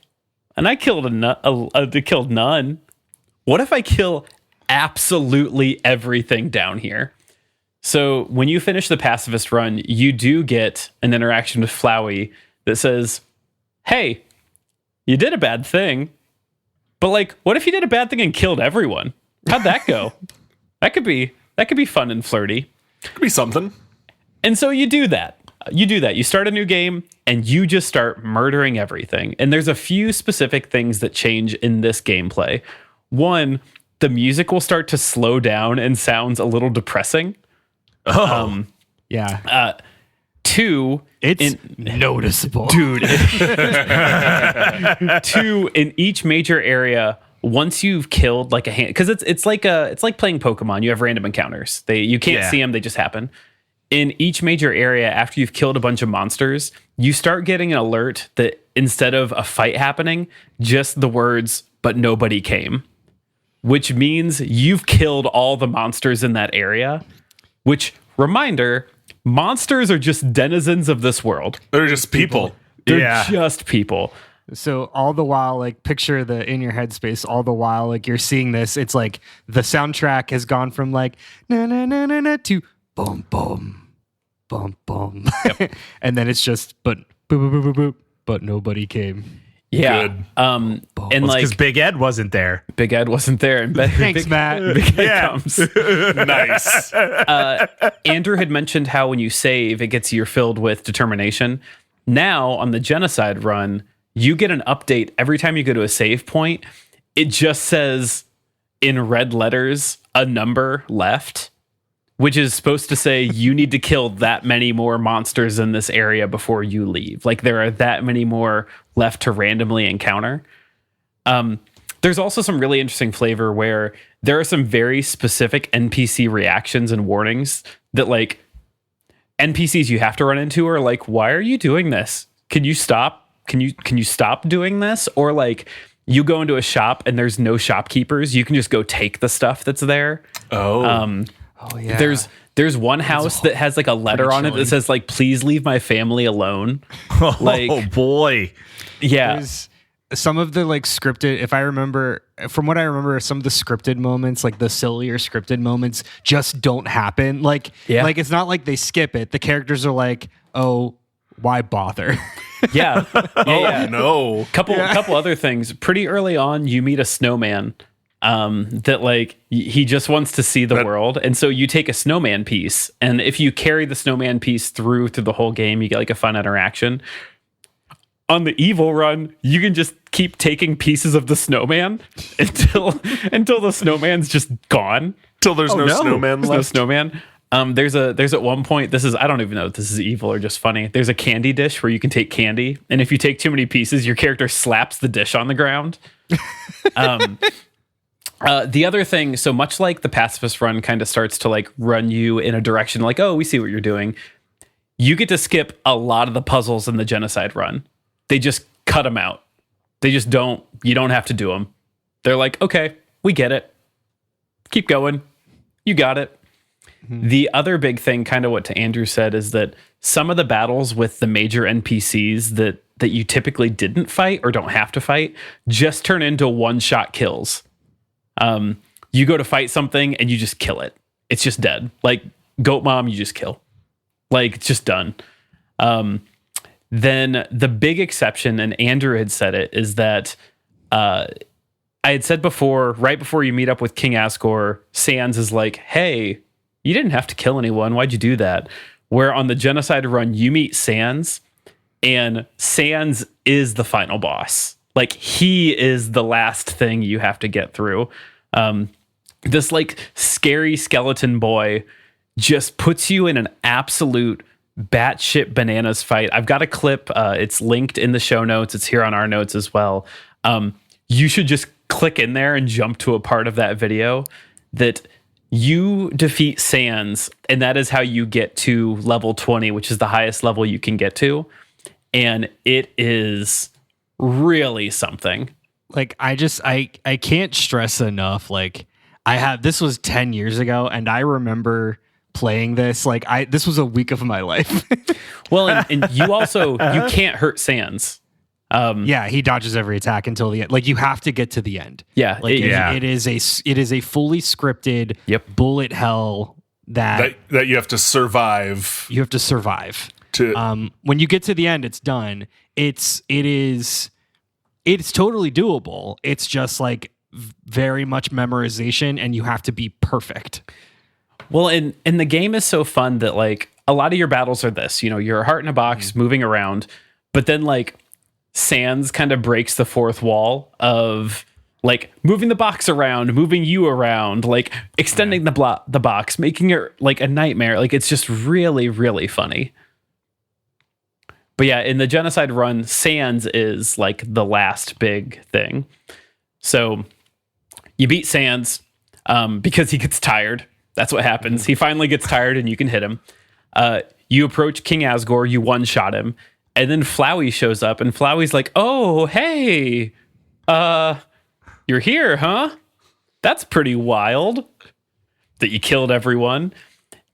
and I killed killed none. What if I kill absolutely everything down here? So when you finish the pacifist run, you do get an interaction with Flowey that says, hey, you did a bad thing, but like, what if you did a bad thing and killed everyone? How'd that go? That could be fun and flirty. Could be something. And so you do that. You start a new game and you just start murdering everything. And there's a few specific things that change in this gameplay. One, the music will start to slow down and sounds a little depressing. Yeah. 2, It's noticeable. dude. 2, in each major area, once you've killed like a hand, because it's like playing Pokemon. You have random encounters. You can't see them; they just happen. In each major area, after you've killed a bunch of monsters, you start getting an alert that instead of a fight happening, just the words "but nobody came," which means you've killed all the monsters in that area. Which, reminder, monsters are just denizens of this world. They're just people. They're just people. So all the while, like, picture the in your headspace. All the while, like, you're seeing this, it's like the soundtrack has gone from like na na na na na to boom boom boom boom, and then it's just but boop boop boop boop boop, but nobody came. Yeah. Good. And Because like Big Ed wasn't there. Big Ed wasn't there, and Thanks, Matt. Big Ed Yeah. comes. Nice. Andrew had mentioned how when you save, it gets you filled with determination. Now on the genocide run, you get an update every time you go to a save point. It just says in red letters a number left, which is supposed to say you need to kill that many more monsters in this area before you leave. Like there are that many more left to randomly encounter. There's also some really interesting flavor where there are some very specific NPC reactions and warnings that like NPCs you have to run into are like, why are you doing this? Can you stop? Can you stop doing this? Or like you go into a shop and there's no shopkeepers. You can just go take the stuff that's there. Oh yeah. There's one house that has like a letter on it that says like, please leave my family alone. Like, Oh boy. yeah. There's some of the like scripted, if I remember, from what I remember, some of the scripted moments, like the sillier scripted moments, just don't happen. Like, Yeah. like it's not like they skip it. The characters are like, oh, why bother? Yeah. Yeah. No. Couple other things. Pretty early on, you meet a snowman that like he just wants to see the world, and so you take a snowman piece, and if you carry the snowman piece through the whole game, you get like a fun interaction. On the evil run, you can just keep taking pieces of the snowman until the snowman's just gone. Till there's no snowman There's left. no snowman. There's at one point, this is, I don't even know if this is evil or just funny. There's a candy dish where you can take candy, and if you take too many pieces, your character slaps the dish on the ground. The other thing, so much like the pacifist run kind of starts to like run you in a direction like, oh, we see what you're doing. You get to skip a lot of the puzzles in the genocide run. They just cut them out. They just you don't have to do them. They're like, okay, we get it. Keep going. You got it. Mm-hmm. The other big thing, kind of what to Andrew said, is that some of the battles with the major NPCs that you typically didn't fight or don't have to fight just turn into one-shot kills. You go to fight something and you just kill it. It's just dead. Like Goat Mom, you just kill. Like it's just done. Then the big exception, and Andrew had said it, is that I had said before, right before you meet up with King Asgore, Sans is like, hey, you didn't have to kill anyone. Why'd you do that? Where on the genocide run, you meet Sans, and Sans is the final boss. Like he is the last thing you have to get through. this like scary skeleton boy just puts you in an absolute batshit bananas fight. I've got a clip. It's linked in the show notes. It's here on our notes as well. You should just click in there and jump to a part of that video that you defeat Sans, and that is how you get to level 20, which is the highest level you can get to. And it is really something. Like, I can't stress enough. Like, this was 10 years ago, and I remember playing this. Like, this was a week of my life. Well, and you can't hurt Sans. Yeah, he dodges every attack until the end. Like, you have to get to the end. Yeah, like it is a fully scripted bullet hell that you have to survive. You have to survive. When you get to the end, it's done. It's totally doable. It's just like very much memorization, and you have to be perfect. Well, and the game is so fun that like a lot of your battles are this. You're a heart in a box moving around, but then like Sans kind of breaks the fourth wall of like moving the box around, moving you around, like extending the box, making it like a nightmare. Like, it's just really, really funny. But yeah, in the Genocide run, Sans is like the last big thing. So you beat Sans because he gets tired. That's what happens. He finally gets tired and you can hit him. You approach King Asgore, you one-shot him. And then Flowey shows up, and Flowey's like, "Oh, hey, you're here, huh? That's pretty wild that you killed everyone."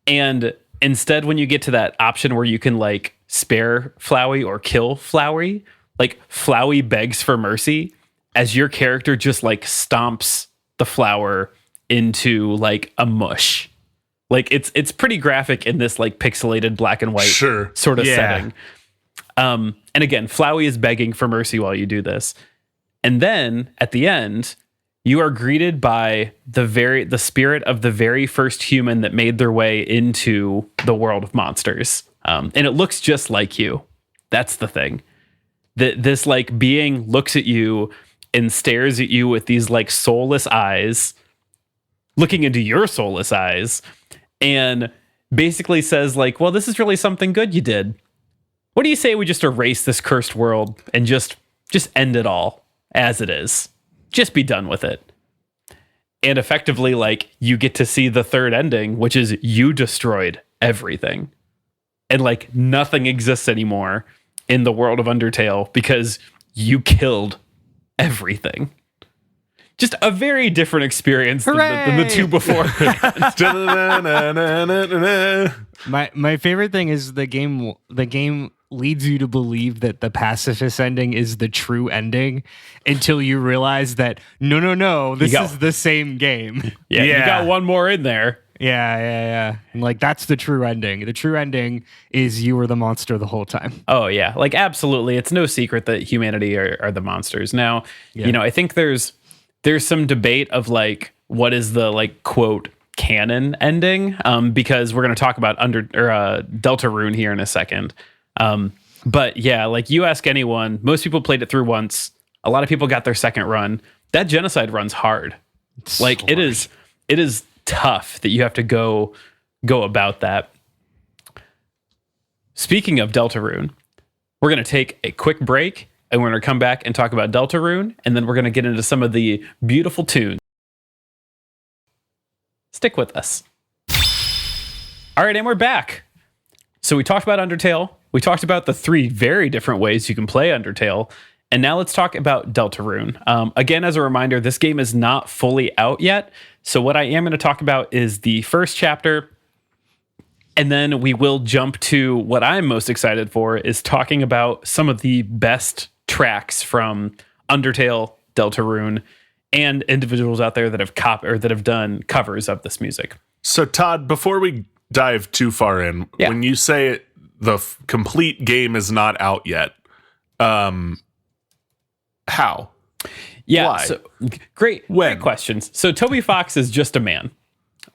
And instead, when you get to that option where you can like spare Flowey or kill Flowey, like Flowey begs for mercy as your character just like stomps the flower into like a mush. Like, it's pretty graphic in this like pixelated black and white sort of setting. And again, Flowey is begging for mercy while you do this. And then at the end, you are greeted by the spirit of the very first human that made their way into the world of monsters. And it looks just like you. That's the thing. This like being looks at you and stares at you with these like soulless eyes, looking into your soulless eyes, and basically says like, "Well, this is really something good you did. What do you say we just erase this cursed world and just end it all as it is? Just be done with it." And effectively, like, you get to see the third ending, which is you destroyed everything. And like nothing exists anymore in the world of Undertale because you killed everything. Just a very different experience than the two before. My favorite thing is the game leads you to believe that the pacifist ending is the true ending until you realize that no, this is the same game. Yeah, you got one more in there. Yeah. And like, that's the true ending. The true ending is you were the monster the whole time. Oh yeah, like absolutely. It's no secret that humanity are the monsters. Now, I think there's some debate of like what is the like quote canon ending, because we're going to talk about Deltarune here in a second. But yeah, like you ask anyone, most people played it through once. A lot of people got their second run. That Genocide run's hard. It's like so it is tough that you have to go about that. Speaking of Deltarune, we're going to take a quick break and we're going to come back and talk about Deltarune, and then we're going to get into some of the beautiful tunes. Stick with us. All right, and we're back. So we talked about Undertale. We talked about the 3 very different ways you can play Undertale. And now let's talk about Deltarune. Again, as a reminder, this game is not fully out yet. So what I am going to talk about is the first chapter. And then we will jump to what I'm most excited for, is talking about some of the best tracks from Undertale, Deltarune, and individuals out there that have done covers of this music. So Todd, before we dive too far in, when you say the complete game is not out yet, how? Yeah. Why? So, great questions. So Toby Fox is just a man.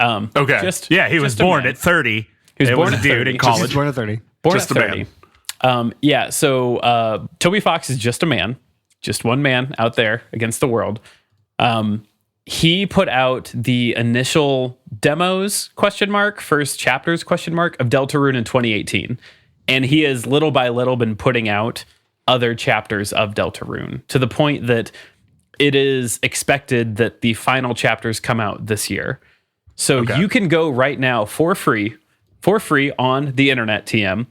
Okay. He was born at 30. He was born a at dude 30. in college. He's born at 30. Born Just at a 30. man. So Toby Fox is just a man, just one man out there against the world. he put out the initial demos first chapters of Deltarune in 2018, and he has little by little been putting out other chapters of Deltarune to the point that it is expected that the final chapters come out this year. So you can go right now for free on the internet, TM,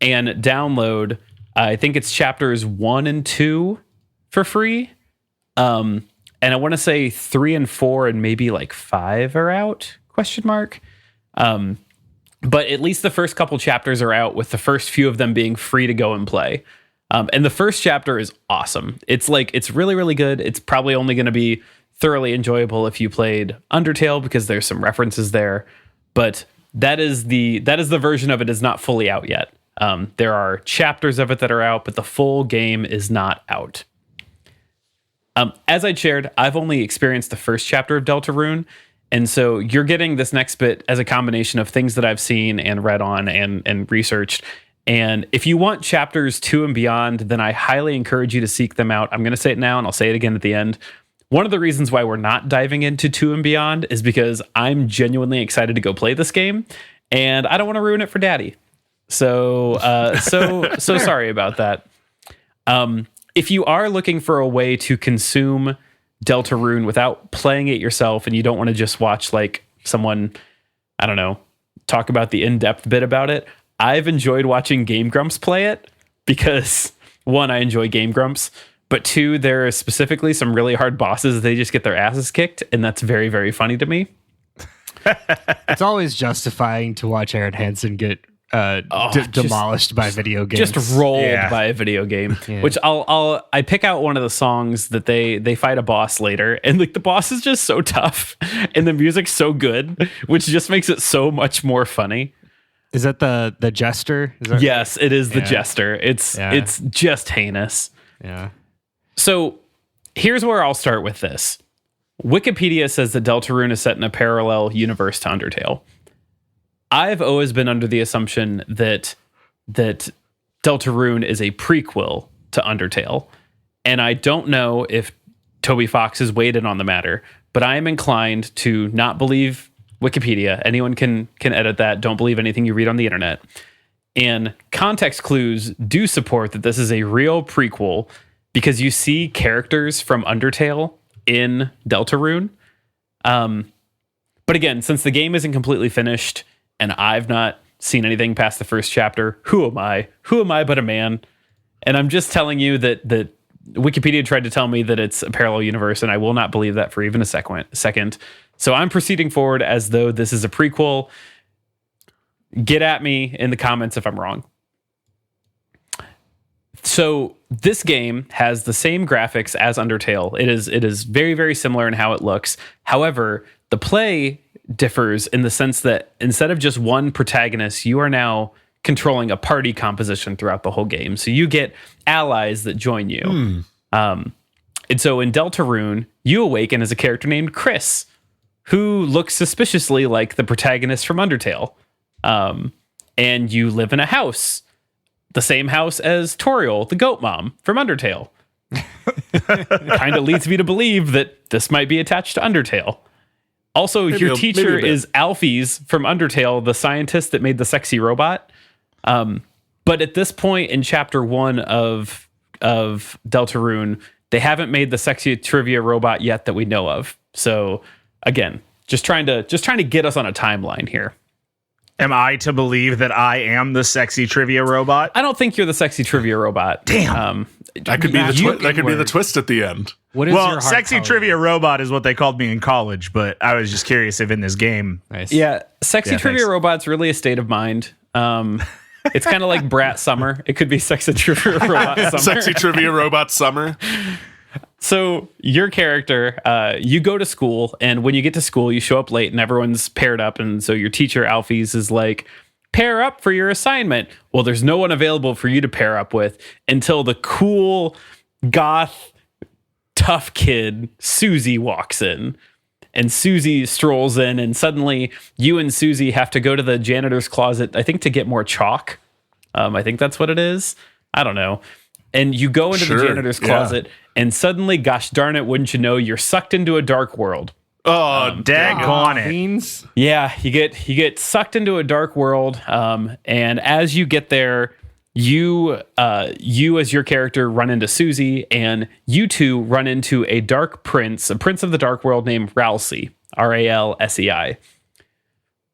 and download, I think it's chapters 1 and 2 for free. And I want to say 3 and 4 and maybe like 5 are out, ? But at least the first couple chapters are out, with the first few of them being free to go and play. And the first chapter is awesome. It's really, really good. It's probably only going to be thoroughly enjoyable if you played Undertale, because there's some references there. But that is the version of it is not fully out yet. There are chapters of it that are out, but the full game is not out. As I shared, I've only experienced the first chapter of Deltarune, and so you're getting this next bit as a combination of things that I've seen and read on and researched. And if you want chapters 2 and beyond, then I highly encourage you to seek them out. I'm going to say it now, and I'll say it again at the end. One of the reasons why we're not diving into 2 and beyond is because I'm genuinely excited to go play this game, and I don't want to ruin it for Daddy. So sorry about that. If you are looking for a way to consume Deltarune without playing it yourself, and you don't want to just watch like someone, I don't know, talk about the in-depth bit about it, I've enjoyed watching Game Grumps play it because, 1, I enjoy Game Grumps, but 2, there are specifically some really hard bosses they just get their asses kicked, and that's very, very funny to me. It's always justifying to watch Aaron Hansen get demolished by video games. Just rolled by a video game. Yeah. Which I pick out one of the songs that they fight a boss later, and like the boss is just so tough, and the music's so good, which just makes it so much more funny. Is that the Jester? Yes, it is the Jester. It's just heinous. Yeah. So here's where I'll start with this. Wikipedia says that Deltarune is set in a parallel universe to Undertale. I've always been under the assumption that Deltarune is a prequel to Undertale. And I don't know if Toby Fox has weighed in on the matter, but I am inclined to not believe Wikipedia. Anyone can edit that. Don't believe anything you read on the internet. And context clues do support that this is a real prequel because you see characters from Undertale in Deltarune. But again, since the game isn't completely finished and I've not seen anything past the first chapter, who am I? Who am I but a man? And I'm just telling you that Wikipedia tried to tell me that it's a parallel universe, and I will not believe that for even a second. So I'm proceeding forward as though this is a prequel. Get at me in the comments if I'm wrong. So this game has the same graphics as Undertale. It is very, very similar in how it looks. However, the play differs in the sense that instead of just one protagonist, you are now controlling a party composition throughout the whole game. So you get allies that join you. And so in Deltarune, you awaken as a character named Chris, who looks suspiciously like the protagonist from Undertale. And you live in a house, the same house as Toriel, the goat mom from Undertale. Kind of leads me to believe that this might be attached to Undertale. Also, your teacher is Alphys from Undertale, the scientist that made the sexy robot. But at this point in chapter 1 of Deltarune, they haven't made the sexy trivia robot yet that we know of. So again, just trying to get us on a timeline here. Am I to believe that I am the sexy trivia robot? I don't think you're the sexy trivia robot. Damn. That could be the twist at the end. What is your heart sexy telling trivia you? robot is what they called me in college, but I was just curious if in this game. Nice. Yeah, sexy trivia thanks. robot's really a state of mind. It's kind of like Brat Summer. It could be sexy trivia robot summer. Sexy trivia robot summer. So your character, you go to school, and when you get to school, you show up late, and everyone's paired up, and so your teacher, Alphys, is like, pair up for your assignment. Well, there's no one available for you to pair up with until the cool, goth, tough kid, Susie, walks in. And Susie strolls in, and suddenly you and Susie have to go to the janitor's closet, I think, to get more chalk. I think that's what it is. I don't know. And you go into the janitor's closet, and suddenly, gosh darn it, wouldn't you know, you're sucked into a dark world. Daggone it. Beans. Yeah, you get sucked into a dark world, and as you get there, you as your character run into Susie, and you two run into a prince of the dark world named Ralsei, Ralsei.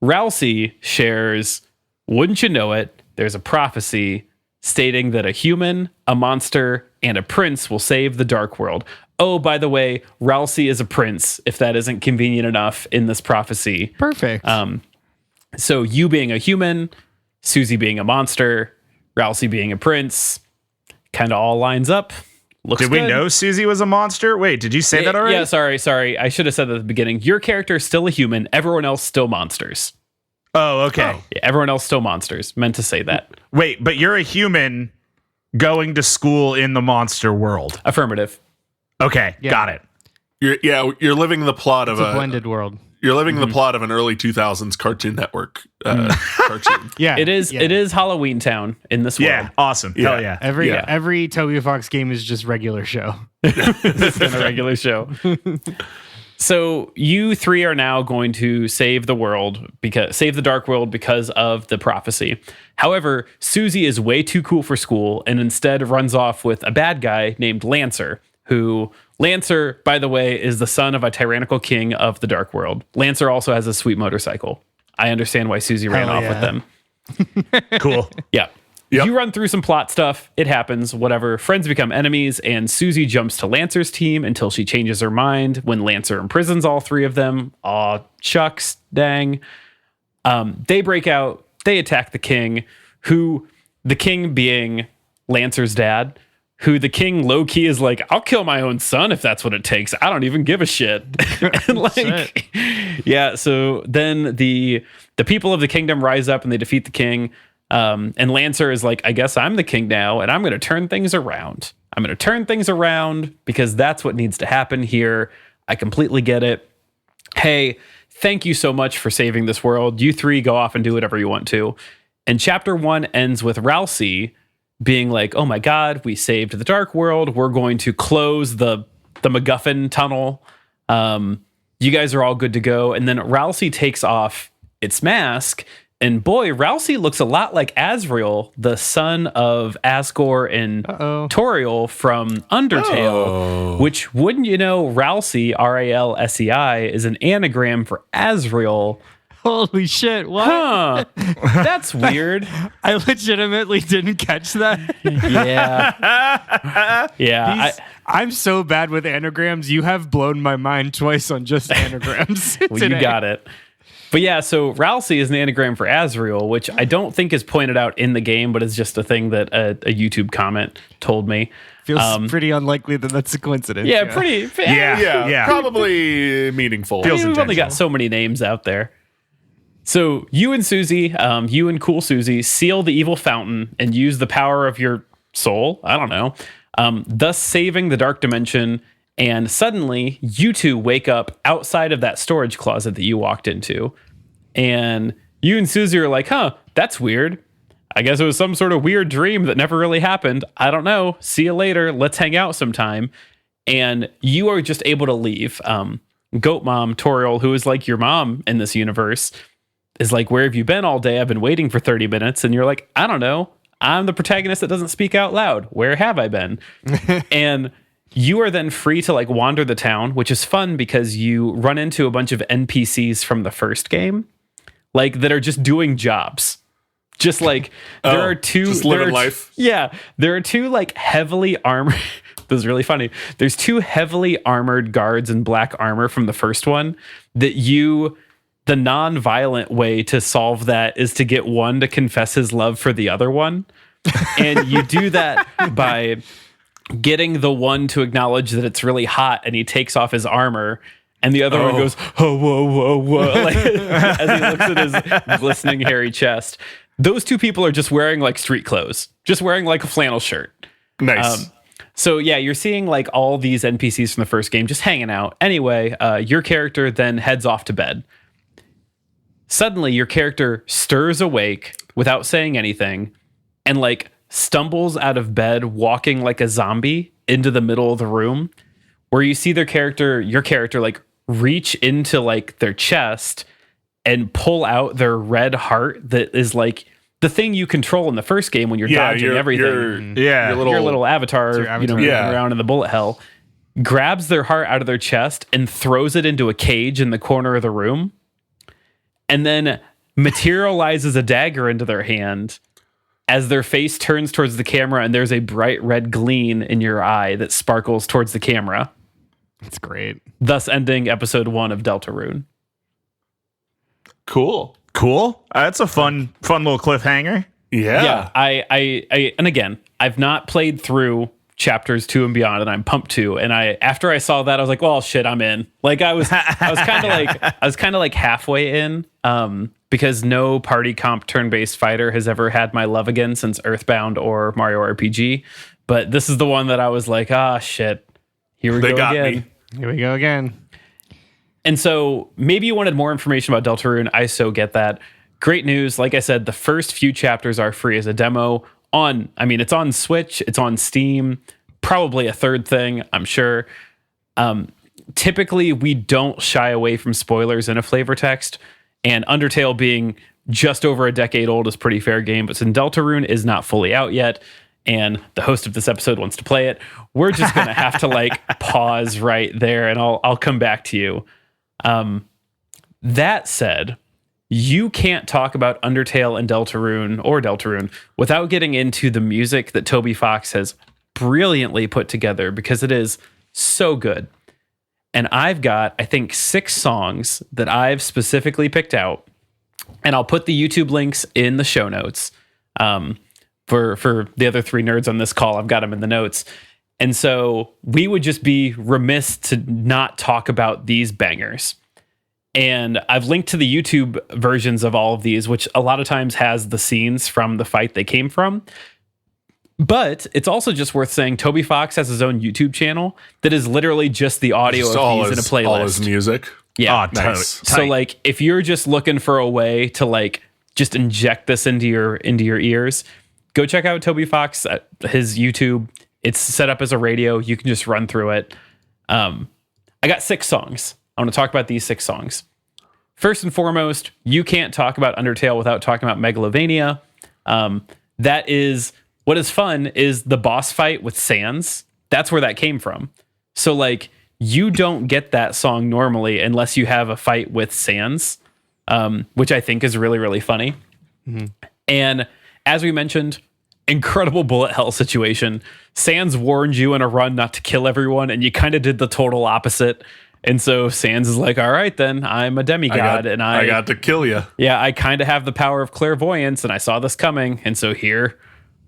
Ralsei shares, wouldn't you know it, there's a prophecy stating that a human, a monster, and a prince will save the dark world. Oh, by the way, Ralsei is a prince, if that isn't convenient enough in this prophecy. Perfect. So you being a human, Susie being a monster, Ralsei being a prince, kind of all lines up. Looks Did we good. know Susie was a monster? Wait, did you say that already? Yeah, sorry. I should have said that at the beginning. Your character is still a human. Everyone else still monsters. Oh, okay. Yeah, everyone else still monsters. Meant to say that. Wait, but you're a human going to school in the monster world. Affirmative. Okay, Yeah. got it. You're living the plot It's of a blended world. You're living the plot of an early 2000s Cartoon Network cartoon. Yeah, It is yeah. It is Halloween Town in this Yeah, world. awesome. Yeah. Hell yeah. Every Toby Fox game is just regular show. It's been a regular show. So you three are now going to save the dark world because of the prophecy. However, Susie is way too cool for school and instead runs off with a bad guy named Lancer, who Lancer, by the way, is the son of a tyrannical king of the dark world. Lancer also has a sweet motorcycle. I understand why Susie ran Hell off yeah. with them. Cool. Yeah. Yep. You run through some plot stuff. It happens, whatever. Friends become enemies, and Susie jumps to Lancer's team until she changes her mind when Lancer imprisons all three of them. Aw, shucks, dang. They break out. They attack the king, the king being Lancer's dad, who the king low-key is like, I'll kill my own son if that's what it takes. I don't even give a shit. And like, yeah, so then the people of the kingdom rise up and they defeat the king. And Lancer is like, I guess I'm the king now, and I'm going to turn things around. I'm going to turn things around because that's what needs to happen here. I completely get it. Hey, thank you so much for saving this world. You three go off and do whatever you want to. And chapter 1 ends with Ralsei being like, oh my God, we saved the dark world. We're going to close the MacGuffin tunnel. You guys are all good to go. And then Ralsei takes off its mask. And boy, Ralsei looks a lot like Azrael, the son of Asgore and Toriel from Undertale, which, wouldn't you know, Ralsei, Ralsei, is an anagram for Azrael. Holy shit! What? Huh. That's weird. I legitimately didn't catch that. Yeah. Yeah. I'm so bad with anagrams. You have blown my mind twice on just anagrams. Well, you got it. But yeah, so Ralsei is an anagram for Azrael, which I don't think is pointed out in the game, but it's just a thing that a YouTube comment told me. Feels pretty unlikely that that's a coincidence. Yeah, pretty. Yeah. Probably meaningful. Feels We've only got intentional. so many names out there. So you and Susie, you and cool Susie, seal the evil fountain and use the power of your soul. I don't know. Thus saving the dark dimension. And suddenly you two wake up outside of that storage closet that you walked into. And you and Susie are like, huh, that's weird. I guess it was some sort of weird dream that never really happened. I don't know. See you later. Let's hang out sometime. And you are just able to leave. Goat Mom, Toriel, who is like your mom in this universe, is like, where have you been all day? I've been waiting for 30 minutes. And you're like, I don't know. I'm the protagonist that doesn't speak out loud. Where have I been? And you are then free to like wander the town, which is fun because you run into a bunch of NPCs from the first game, like that are just doing jobs. Just like there are two, just living life. Yeah, there are two like heavily armored. This is really funny. There's two heavily armored guards in black armor from the first one that the non-violent way to solve that is to get one to confess his love for the other one. And you do that by getting the one to acknowledge that it's really hot, and he takes off his armor, and the other one goes, oh, whoa, whoa, whoa, like, as he looks at his glistening hairy chest. Those two people are just wearing like street clothes, just wearing like a flannel shirt. Nice. So yeah, you're seeing like all these NPCs from the first game just hanging out. Anyway, your character then heads off to bed. Suddenly, your character stirs awake without saying anything and like stumbles out of bed, walking like a zombie into the middle of the room, where you see your character like reach into like their chest and pull out their red heart that is like the thing you control in the first game when you're dodging everything. Your Your little avatar, moving Yeah. around in the bullet hell, grabs their heart out of their chest and throws it into a cage in the corner of the room, and then materializes a dagger into their hand as their face turns towards the camera, and there's a bright red gleam in your eye that sparkles towards the camera. It's great. Thus ending episode 1 of Deltarune. Cool. That's a fun little cliffhanger. Yeah. I and again, I've not played through chapters 2 and beyond, and I'm pumped to. And after I saw that, I was like, well, shit, I'm in. Like I was kind of like halfway in, because no party comp turn-based fighter has ever had my love again since Earthbound or Mario RPG. But this is the one that I was like, shit, here we They go got again. me. Here we go again. And so maybe you wanted more information about Deltarune. I so get that. Great news. Like I said, the first few chapters are free as a demo it's on Switch, it's on Steam, probably a third thing, I'm sure. Typically, we don't shy away from spoilers in a flavor text, and Undertale being just over a decade old is pretty fair game, but since Deltarune is not fully out yet, and the host of this episode wants to play it, we're just going to have to like pause right there, and I'll come back to you. That said, you can't talk about Undertale and Deltarune without getting into the music that Toby Fox has brilliantly put together, because it is so good. And I've got, I think, 6 songs that I've specifically picked out, and I'll put the YouTube links in the show notes. For the other 3 nerds on this call, I've got them in the notes. And so we would just be remiss to not talk about these bangers. And I've linked to the YouTube versions of all of these, which a lot of times has the scenes from the fight they came from. But it's also just worth saying Toby Fox has his own YouTube channel that is literally just the audio Just of these in a playlist. all his music. Yeah. Nice. So like if you're just looking for a way to like just inject this into your ears, go check out Toby Fox, his YouTube. It's set up as a radio. You can just run through it. I got 6 songs. I want to talk about these 6 songs. First and foremost, you can't talk about Undertale without talking about Megalovania. That is, what is fun is the boss fight with Sans. That's where that came from. So like, you don't get that song normally unless you have a fight with Sans, which I think is really, really funny. Mm-hmm. And as we mentioned, incredible bullet hell situation. Sans warned you in a run not to kill everyone, and you kind of did the total opposite. And so Sans is like, all right, then I'm a demigod, and I got to kill you. Yeah, I kind of have the power of clairvoyance, and I saw this coming, and so here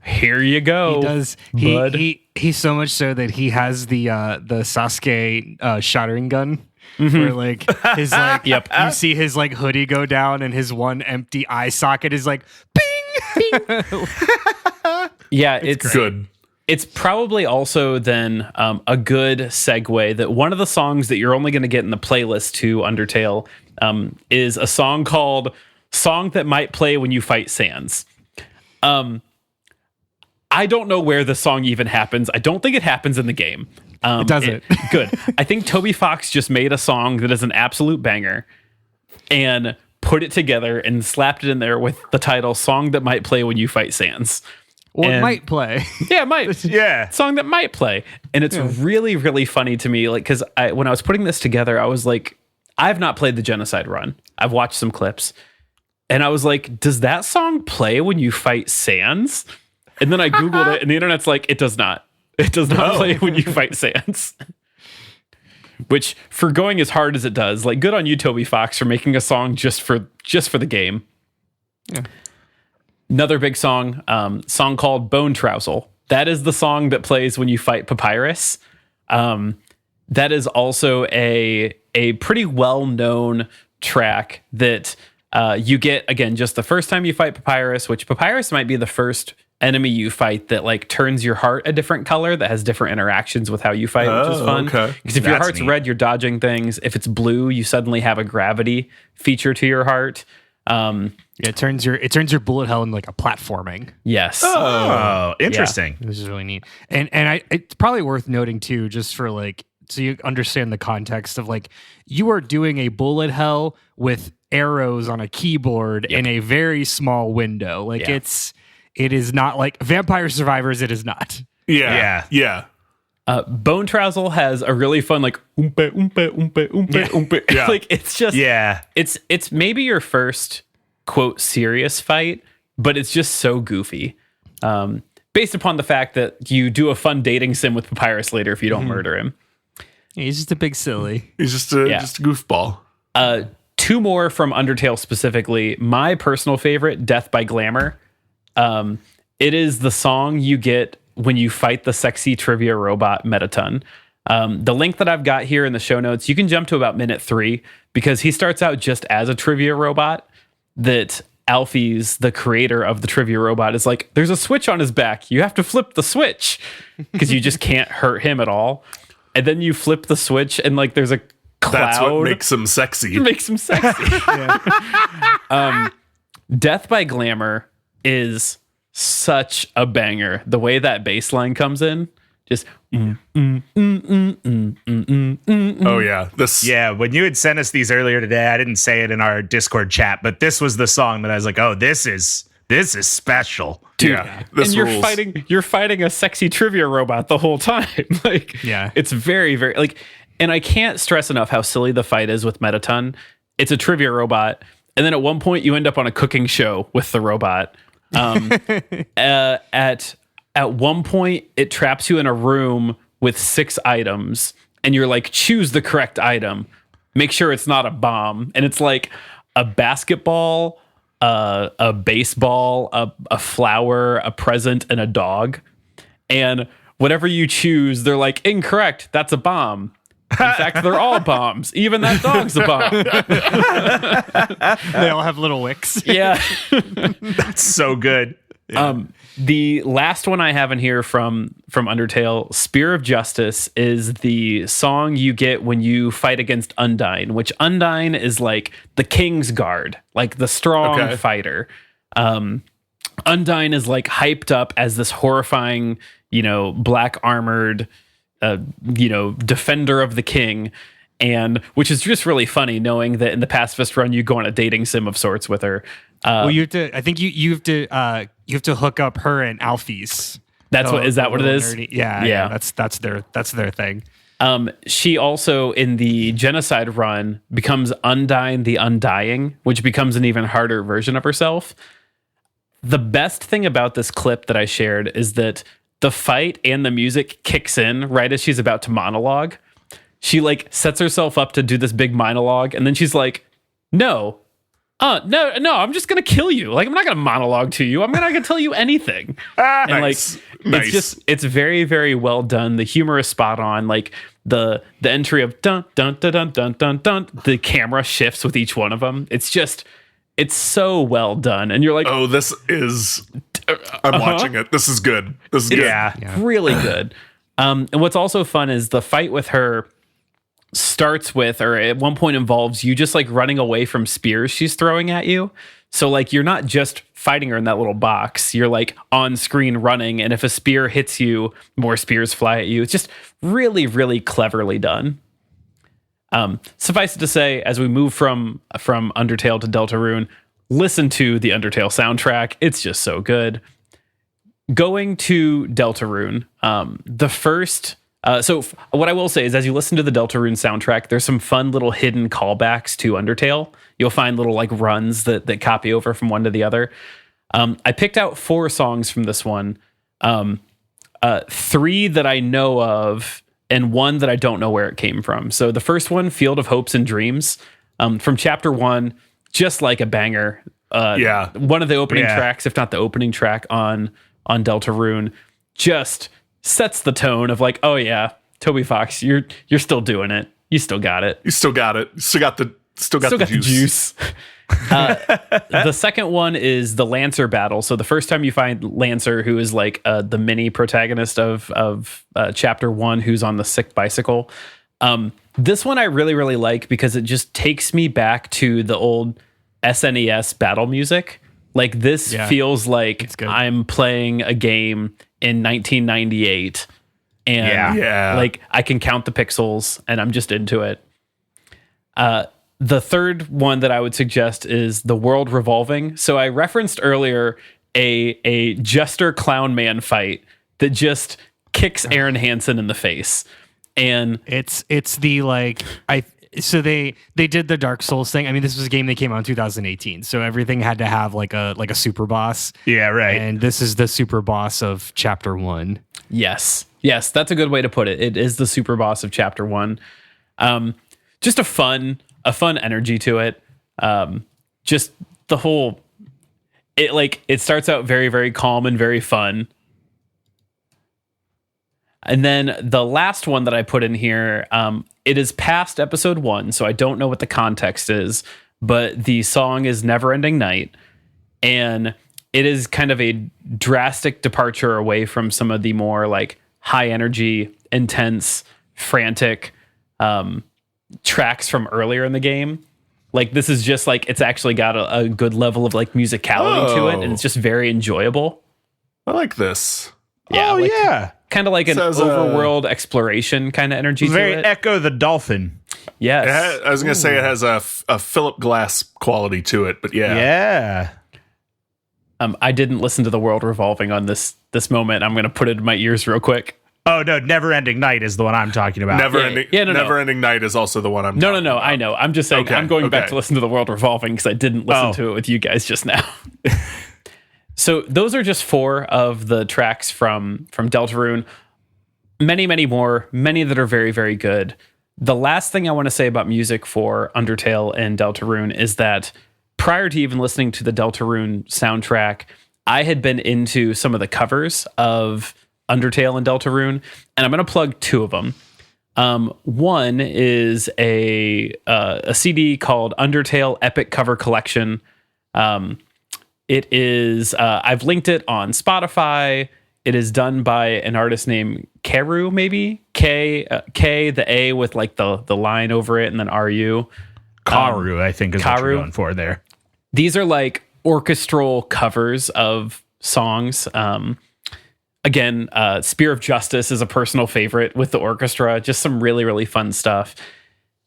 you go. He does. Bud. He's so much so that he has the Sasuke shattering gun. Where like his like Yep. you see his like hoodie go down, and his one empty eye socket is like bing. Yeah, it's Good. It's probably also then a good segue that one of the songs that you're only going to get in the playlist to Undertale is a song called "Song That Might Play When You Fight Sans." I don't know where the song even happens. I don't think it happens in the game. It doesn't. Good. I think Toby Fox just made a song that is an absolute banger and put it together and slapped it in there with the title "Song That Might Play When You Fight Sans." Or And- might play. Yeah, it might. Yeah. Song that might play. And it's really, really funny to me. Like, because when I was putting this together, I was like, I've not played the Genocide run. I've watched some clips. And I was like, does that song play when you fight Sans? And then I Googled it, and the internet's like, it does not. It does not play when you fight Sans. Which, for going as hard as it does, like, good on you, Toby Fox, for making a song just for the game. Yeah. Another big song called Bone Trousel. That is the song that plays when you fight Papyrus. That is also a pretty well-known track that you get, again, just the first time you fight Papyrus, which Papyrus might be the first enemy you fight that like turns your heart a different color, that has different interactions with how you fight, which is fun. Okay. Because if your That's heart's neat. red, you're dodging things. If it's blue, you suddenly have a gravity feature to your heart. Yeah, it turns your bullet hell into like a platforming. Yes. Oh, interesting. Which is really neat. And it's probably worth noting too, just for like you understand the context of like you are doing a bullet hell with arrows on a keyboard in a very small window. Like it is not like Vampire Survivors. It is not. Yeah. Bone Trouser has a really fun like oompa oompa oompa oompa oompa. Yeah. Like it's just it's maybe your first quote serious fight, but it's just so goofy. Based upon the fact that you do a fun dating sim with Papyrus later if you don't murder him. Yeah, he's just a big silly. He's just a goofball. Two more from Undertale specifically. My personal favorite, Death by Glamour. It is the song you get when you fight the sexy trivia robot Metaton. The link that I've got here in the show notes, you can jump to about minute 3 because he starts out just as a trivia robot that Alfie's, the creator of the trivia robot, is like, there's a switch on his back. You have to flip the switch because you just can't hurt him at all. And then you flip the switch and like there's a cloud. That's what makes him sexy. Makes him sexy. Death by Glamour is such a banger. The way that bass line comes in, just Oh yeah. Yeah, when you had sent us these earlier today, I didn't say it in our Discord chat, but this was the song that I was like, "Oh, this is special." dude. Yeah, this and rules. you're fighting a sexy trivia robot the whole time. Like, it's very, very like, and I can't stress enough how silly the fight is with Metaton. It's a trivia robot, and then at one point you end up on a cooking show with the robot. At one point, it traps you in a room with 6 items, and you're like, choose the correct item. Make sure it's not a bomb. And it's like a basketball, a baseball, a flower, a present, and a dog. And whatever you choose, they're like, incorrect. That's a bomb. In fact, they're all bombs. Even that dog's a bomb. They all have little wicks. Yeah. That's so good. The last one I have in here from Undertale, Spear of Justice, is the song you get when you fight against Undyne, which Undyne is like the King's Guard, like the strong fighter. Undyne is like hyped up as this horrifying, black armored, defender of the king. And which is just really funny knowing that in the pacifist run, you go on a dating sim of sorts with her. Well, you have to, I think you have to hook up her and Alfie's. Is that what it is? Nerdy. Yeah. That's their thing. She also in the genocide run becomes Undyne the Undying, which becomes an even harder version of herself. The best thing about this clip that I shared is that the fight and the music kicks in right as she's about to monologue. She like sets herself up to do this big monologue, and then she's like, no, I'm just gonna kill you. Like, I'm not gonna monologue to you. I'm not gonna tell you anything. And Nice. it's very, very well done. The humor is spot on. Like the entry of dun dun dun dun dun dun dun. The camera shifts with each one of them. It's so well done. And you're like, Oh, this is. I'm watching it. This is good. This is good. Yeah. really good. And what's also fun is the fight with her starts with, or at one point involves you just like running away from spears she's throwing at you. So like you're not just fighting her in that little box, you're like on screen running, and if a spear hits you, more spears fly at you. It's just really, really cleverly done. Suffice it to say, as we move from Undertale to Deltarune, listen to the Undertale soundtrack. It's just so good. Going to Deltarune, the first what I will say is, as you listen to the Deltarune soundtrack, there's some fun little hidden callbacks to Undertale. You'll find little like runs that copy over from one to the other. I picked out 4 songs from this one, 3 that I know of, and 1 that I don't know where it came from. So the first one, Field of Hopes and Dreams, from Chapter 1, just like a banger. One of the opening tracks, if not the opening track on Deltarune, just sets the tone of like, oh yeah, Toby Fox, you're still doing it. You still got it. You still got it. Still got the juice. The second one is the Lancer battle. So the first time you find Lancer, who is like the mini protagonist of Chapter 1, who's on the sick bicycle. This one I really, really like because it just takes me back to the old SNES battle music. Like this feels like I'm playing a game in 1998, And Yeah. like I can count the pixels and I'm just into it. The third one that I would suggest is the world revolving. So I referenced earlier a Jester Clown Man fight that just kicks Aaron Hansen in the face. And It's the like so they did the Dark Souls thing. I mean, this was a game that came out in 2018, so everything had to have like a super boss. Yeah, right. And this is the super boss of Chapter 1. yes, that's a good way to put it. It is the super boss of Chapter 1. Just a fun energy to it. Just the whole it starts out very, very calm and very fun. And then the last one that I put in here, it is past episode 1, so I don't know what the context is, but the song is Neverending Night, and it is kind of a drastic departure away from some of the more like high energy, intense, frantic tracks from earlier in the game. Like this is just like it's actually got a good level of like musicality to it, and it's just very enjoyable. I like this. Yeah, oh, like, yeah. kind of like an Says, overworld exploration kind of energy Very to it. Echo the Dolphin. Yes. I was going to say it has a Philip Glass quality to it, but yeah. Yeah. I didn't listen to the world revolving on this moment. I'm going to put it in my ears real quick. Oh, no. Neverending Night is the one I'm talking about. Never-ending Night is also the one I'm No. talking about. I know. I'm just saying Okay, I'm going back okay. to listen to the world revolving because I didn't listen to it with you guys just now. So those are just 4 of the tracks from Deltarune. Many, many more. Many that are very, very good. The last thing I want to say about music for Undertale and Deltarune is that prior to even listening to the Deltarune soundtrack, I had been into some of the covers of Undertale and Deltarune, and I'm going to plug 2 of them. One is a CD called Undertale Epic Cover Collection. It is I've linked it on Spotify. It is done by an artist named Karu, maybe K the A with like the line over it, and then RU. Karu, I think, is what you're Karu. going for there. These are like orchestral covers of songs. Again, Spear of Justice is a personal favorite with the orchestra. Just some really, really fun stuff.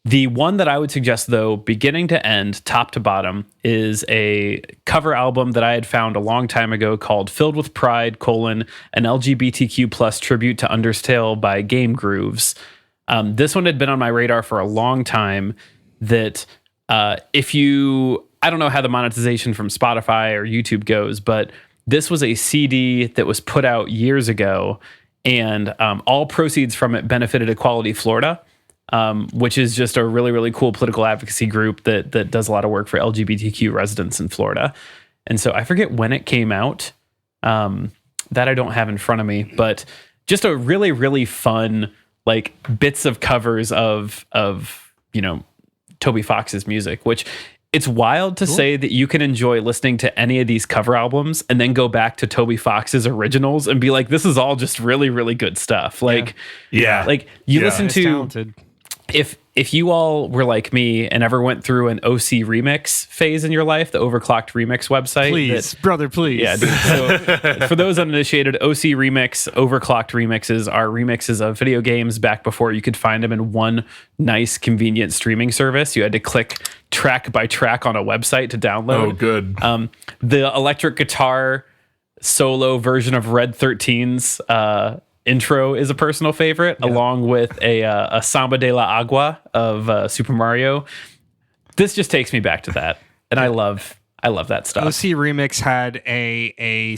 The one that I would suggest, though, beginning to end, top to bottom, is a cover album that I had found a long time ago called Filled with Pride, an LGBTQ plus tribute to Undertale by Game Grooves. This one had been on my radar for a long time that I don't know how the monetization from Spotify or YouTube goes, but this was a CD that was put out years ago, and all proceeds from it benefited Equality Florida. Which is just a really, really cool political advocacy group that does a lot of work for LGBTQ residents in Florida. And so I forget when it came out. That I don't have in front of me, but just a really, really fun, like bits of covers of Toby Fox's music, which it's wild to say that you can enjoy listening to any of these cover albums and then go back to Toby Fox's originals and be like, this is all just really, really good stuff. Like, like you listen to, Talented. if you all were like me and ever went through an OC remix phase in your life, the Overclocked Remix website. Please, brother, please. Yeah. Dude, so for those uninitiated, OC Remix, Overclocked remixes are remixes of video games back before you could find them in one nice, convenient streaming service. You had to click track by track on a website to download. Oh, good. The electric guitar solo version of Red 13's intro is a personal favorite, along with a Samba de la Agua of Super Mario. This just takes me back to that, and I love that stuff. OC Remix had a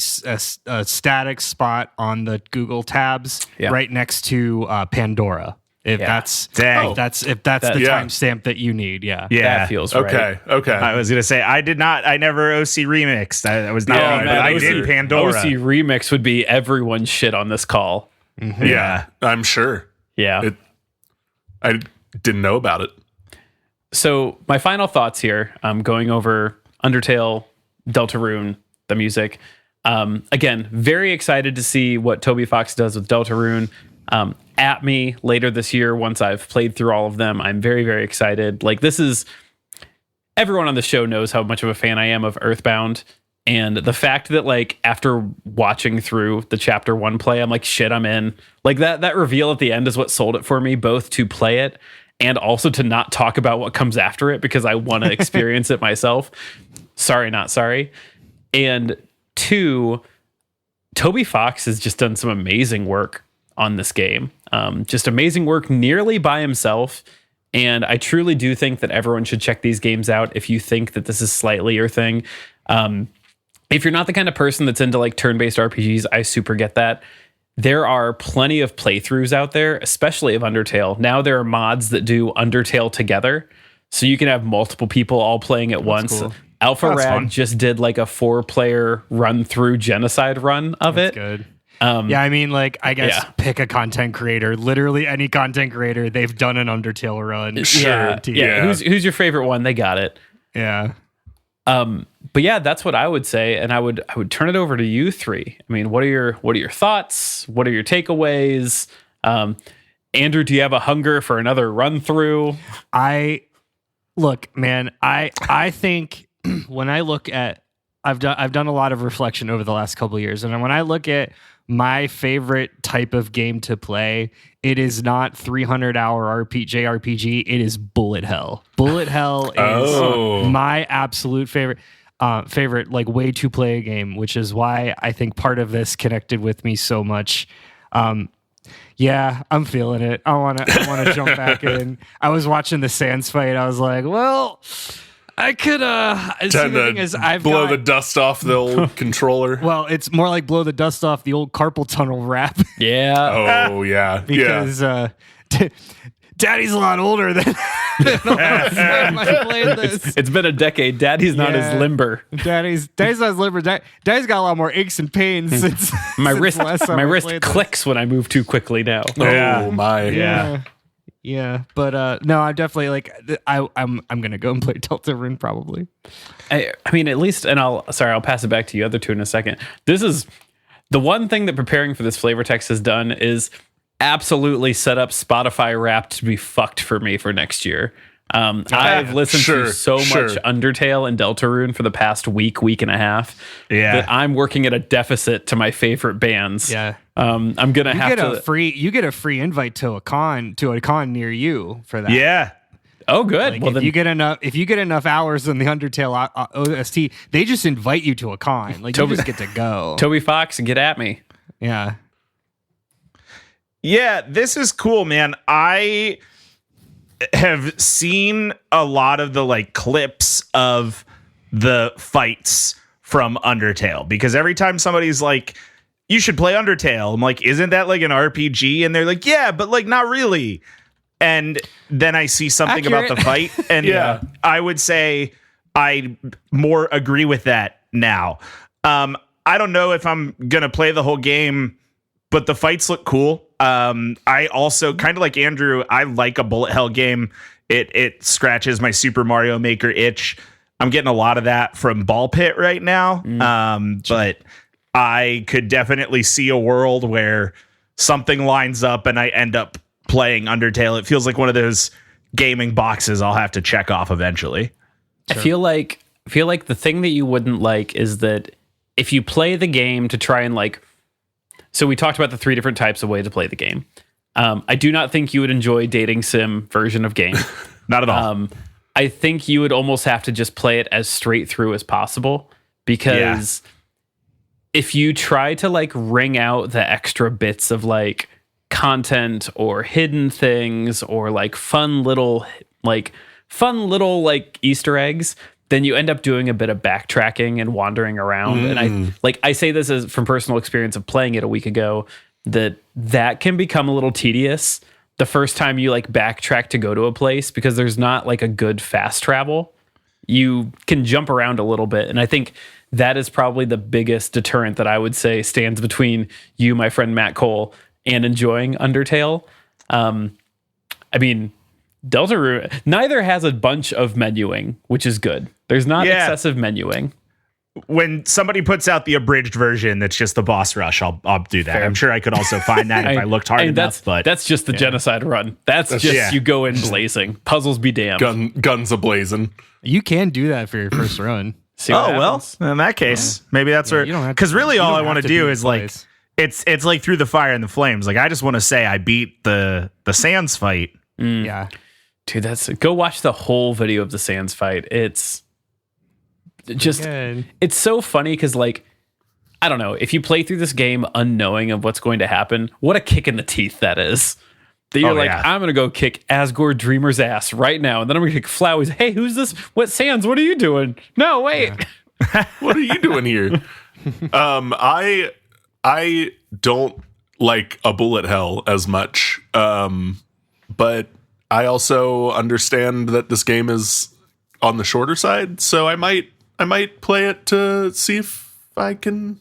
static spot on the Google tabs right next to Pandora. If that's the timestamp that you need, That feels right. Okay. I was gonna say I never OC remixed. I was not, Yeah, but man, I OC did Pandora. OC Remix would be everyone's shit on this call. Mm-hmm. Yeah, I'm sure. Yeah. I didn't know about it. So my final thoughts here, going over Undertale, Deltarune, the music. Again, very excited to see what Toby Fox does with Deltarune. At me later this year, once I've played through all of them, I'm very, very excited. Like, this is, everyone on the show knows how much of a fan I am of Earthbound, And the fact that like after watching through the chapter 1 play, I'm like, shit, I'm in. Like that reveal at the end is what sold it for me, both to play it and also to not talk about what comes after it because I want to experience it myself. Sorry, not sorry. And 2, Toby Fox has just done some amazing work on this game. Just amazing work nearly by himself. And I truly do think that everyone should check these games out if you think that this is slightly your thing. If you're not the kind of person that's into like turn-based RPGs, I super get that. There are plenty of playthroughs out there, especially of Undertale. Now there are mods that do Undertale together, so you can have multiple people all playing at once. Cool. Alpha Rad just did like a 4-player run-through genocide run of That's it. good. Yeah, I mean, like, I guess pick a content creator. Literally any content creator. They've done an Undertale run. Sure. Yeah. Who's your favorite one? They got it. Yeah. But yeah, that's what I would say, and I would turn it over to you 3. I mean, what are your thoughts? What are your takeaways? Andrew, do you have a hunger for another run through? Look, man, I think when I look at I've done a lot of reflection over the last couple of years, and when I look at my favorite type of game to play, it is not 300-hour JRPG. It is Bullet Hell. Bullet Hell is my absolute favorite like way to play a game, which is why I think part of this connected with me so much. Yeah, I'm feeling it. I want to jump back in. I was watching the Sans fight. I was like, well, I could blow the dust off the old controller. Well, it's more like blow the dust off the old carpal tunnel wrap. Yeah. Oh yeah. Because Daddy's a lot older than the last time I played this. It's been a decade. Daddy's not as limber. Daddy's not as limber. Daddy's got a lot more aches and pains since my since wrist clicks when I move too quickly now. Oh my. Yeah, but no, I'm definitely like I'm gonna go and play Deltarune probably. I mean, at least, and I'll pass it back to you other 2 in a second. This is the one thing that preparing for this flavor text has done is absolutely set up Spotify Wrapped to be fucked for me for next year. I've listened to so much Undertale and Deltarune for the past week and a half that I'm working at a deficit to my favorite bands. Yeah. I'm gonna you get a free invite to a con near you for that. Yeah. Oh, good. Like well, if then you get enough hours in the Undertale OST, they just invite you to a con. Like you just get to go. Toby Fox, get at me. Yeah. Yeah, this is cool, man. I have seen a lot of the like clips of the fights from Undertale because every time somebody's like, you should play Undertale, I'm like, isn't that like an RPG? And they're like, yeah, but like not really. And then I see something about the fight, and I would say I more agree with that now. I don't know if I'm gonna play the whole game, but the fights look cool. I also kind of like Andrew. I like a bullet hell game. It scratches my Super Mario Maker itch. I'm getting a lot of that from Ball Pit right now. But I could definitely see a world where something lines up and I end up playing Undertale. It feels like one of those gaming boxes I'll have to check off eventually. Sure. I feel like the thing that you wouldn't like is that if you play the game to try and like. So we talked about the 3 different types of way to play the game. I do not think you would enjoy dating sim version of game. Not at all. I think you would almost have to just play it as straight through as possible because if you try to like wring out the extra bits of like content or hidden things or like fun little Easter eggs, then you end up doing a bit of backtracking and wandering around. And I say this as from personal experience of playing it a week ago, that can become a little tedious the first time you like backtrack to go to a place because there's not like a good fast travel. You can jump around a little bit. And I think that is probably the biggest deterrent that I would say stands between you, my friend Matt Cole, and enjoying Undertale. I mean, Deltarune neither has a bunch of menuing, which is good. There's not excessive menuing. When somebody puts out the abridged version that's just the boss rush, I'll do that. Fair. I'm sure I could also find that if I looked hard enough. But that's just the genocide run. That's just you go in blazing. Puzzles be damned. Guns a blazing. You can do that for your first run. See what Oh well, happens. in that case, maybe that's where. you don't have to- Because really, you all don't I want have to to do beat is like place. it's like through the fire and the flames. Like I just want to say I beat the Sans fight. Yeah. Dude, go watch the whole video of the Sans fight. It's just Good. it's so funny because like I don't know, if you play through this game unknowing of what's going to happen, what a kick in the teeth that is. That you're Oh, like, yeah. I'm gonna go kick Asgore Dreamer's ass right now, and then I'm gonna kick Flowey's. Hey, who's this? What Sans? What are you doing? No, wait. What are you doing here? I don't like a bullet hell as much, but I also understand that this game is on the shorter side, so I might play it to see if I can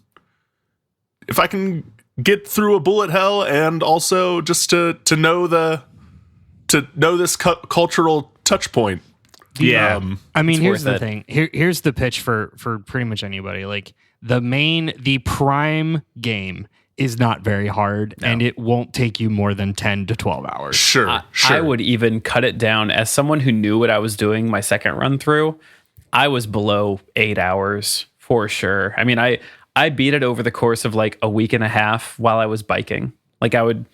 get through a bullet hell, and also just to know this cultural touch point. Yeah. I mean, It's here's worth the it. thing. Here's the pitch for pretty much anybody. Like the prime game is not very hard, and it won't take you more than 10 to 12 hours. Sure. I would even cut it down as someone who knew what I was doing my second run through. I was below 8 hours for sure. I mean, I beat it over the course of like a week and a half while I was biking. Like I would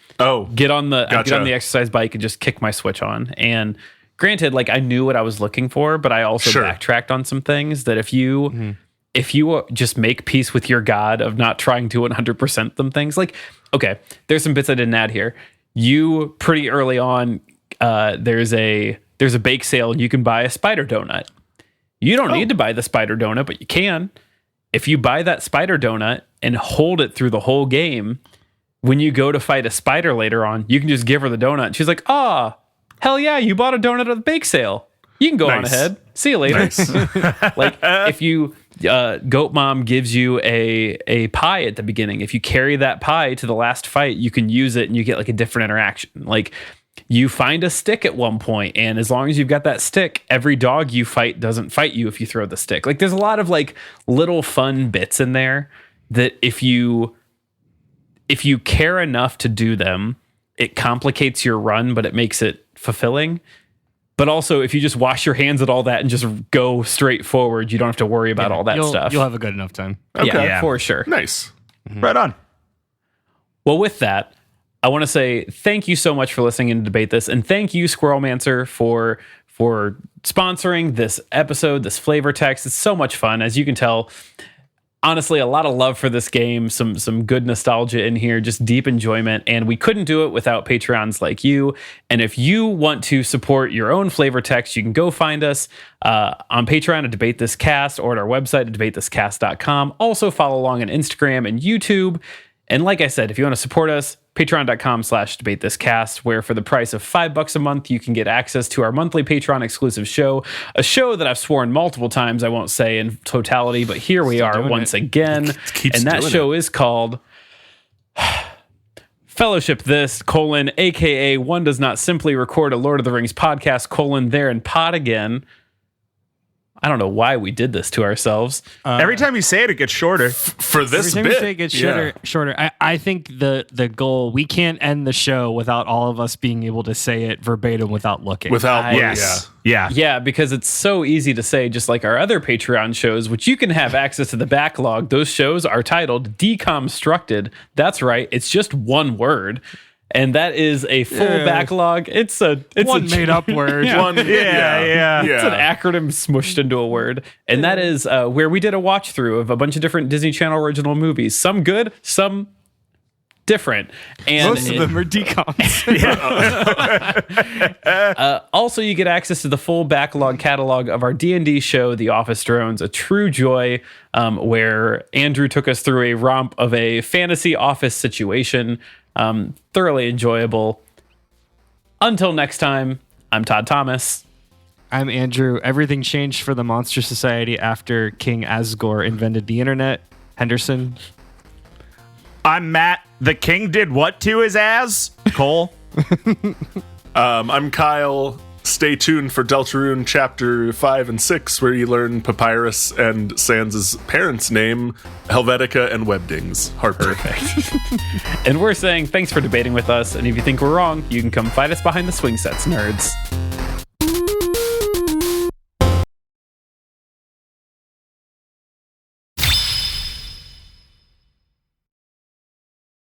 get on the exercise bike and just kick my Switch on. And granted, like I knew what I was looking for, but I also backtracked on some things that if you just make peace with your God of not trying to 100% them things, like, okay, there's some bits I didn't add here. You pretty early on, there's a bake sale and you can buy a spider donut. You don't need to buy the spider donut, but you can. If you buy that spider donut and hold it through the whole game, when you go to fight a spider later on, you can just give her the donut. She's like, hell yeah, you bought a donut at the bake sale. You can go on ahead. See you later. Like if you Goat Mom gives you a pie at the beginning. If you carry that pie to the last fight, you can use it and you get like a different interaction. Like you find a stick at one point, and as long as you've got that stick, every dog you fight doesn't fight you if you throw the stick. Like there's a lot of like little fun bits in there that if you care enough to do them, it complicates your run, but it makes it fulfilling. But also, if you just wash your hands at all that and just go straight forward, you don't have to worry about all that stuff. You'll have a good enough time. Yeah, for sure. Nice. Right on. Well, with that, I want to say thank you so much for listening and debate this, and thank you, Squirrelmancer, for sponsoring this episode, this flavor text. It's so much fun, as you can tell. Honestly, a lot of love for this game, some good nostalgia in here, just deep enjoyment, and we couldn't do it without Patreons like you. And if you want to support your own flavor text, you can go find us on Patreon at Debate This Cast or at our website at debatethiscast.com. Also follow along on Instagram and YouTube. And like I said, if you want to support us, patreon.com/debatethiscast, where for the price of $5 a month, you can get access to our monthly Patreon exclusive show, a show that I've sworn multiple times I won't say in totality, but here we are once again. And that show is called Fellowship This, aka one does not simply record a Lord of the Rings podcast, there and pod again. I don't know why we did this to ourselves. Every time you say it, it gets shorter. For this Every time bit, you say it gets shorter. I think the goal, we can't end the show without all of us being able to say it verbatim without looking. Yeah, because it's so easy to say, just like our other Patreon shows, which you can have access to the backlog. Those shows are titled Deconstructed. That's right. It's just one word. And that is a full backlog. It's one made up word. Yeah. Yeah. It's an acronym smushed into a word. And that is where we did a watch through of a bunch of different Disney Channel original movies. Some good, some different. And most of them are decoms. Also, you get access to the full backlog catalog of our D&D show, The Office Drones, a true joy, where Andrew took us through a romp of a fantasy office situation. Thoroughly enjoyable. Until next time, I'm Todd Thomas. I'm Andrew. Everything changed for the Monster Society after King Asgore invented the internet. Henderson. I'm Matt. The king did what to his ass? Cole. I'm Kyle. Stay tuned for Deltarune Chapter 5 and 6, where you learn Papyrus and Sans' parents' name, Helvetica and Webdings. Perfect. And we're saying thanks for debating with us, and if you think we're wrong, you can come fight us behind the swing sets, nerds.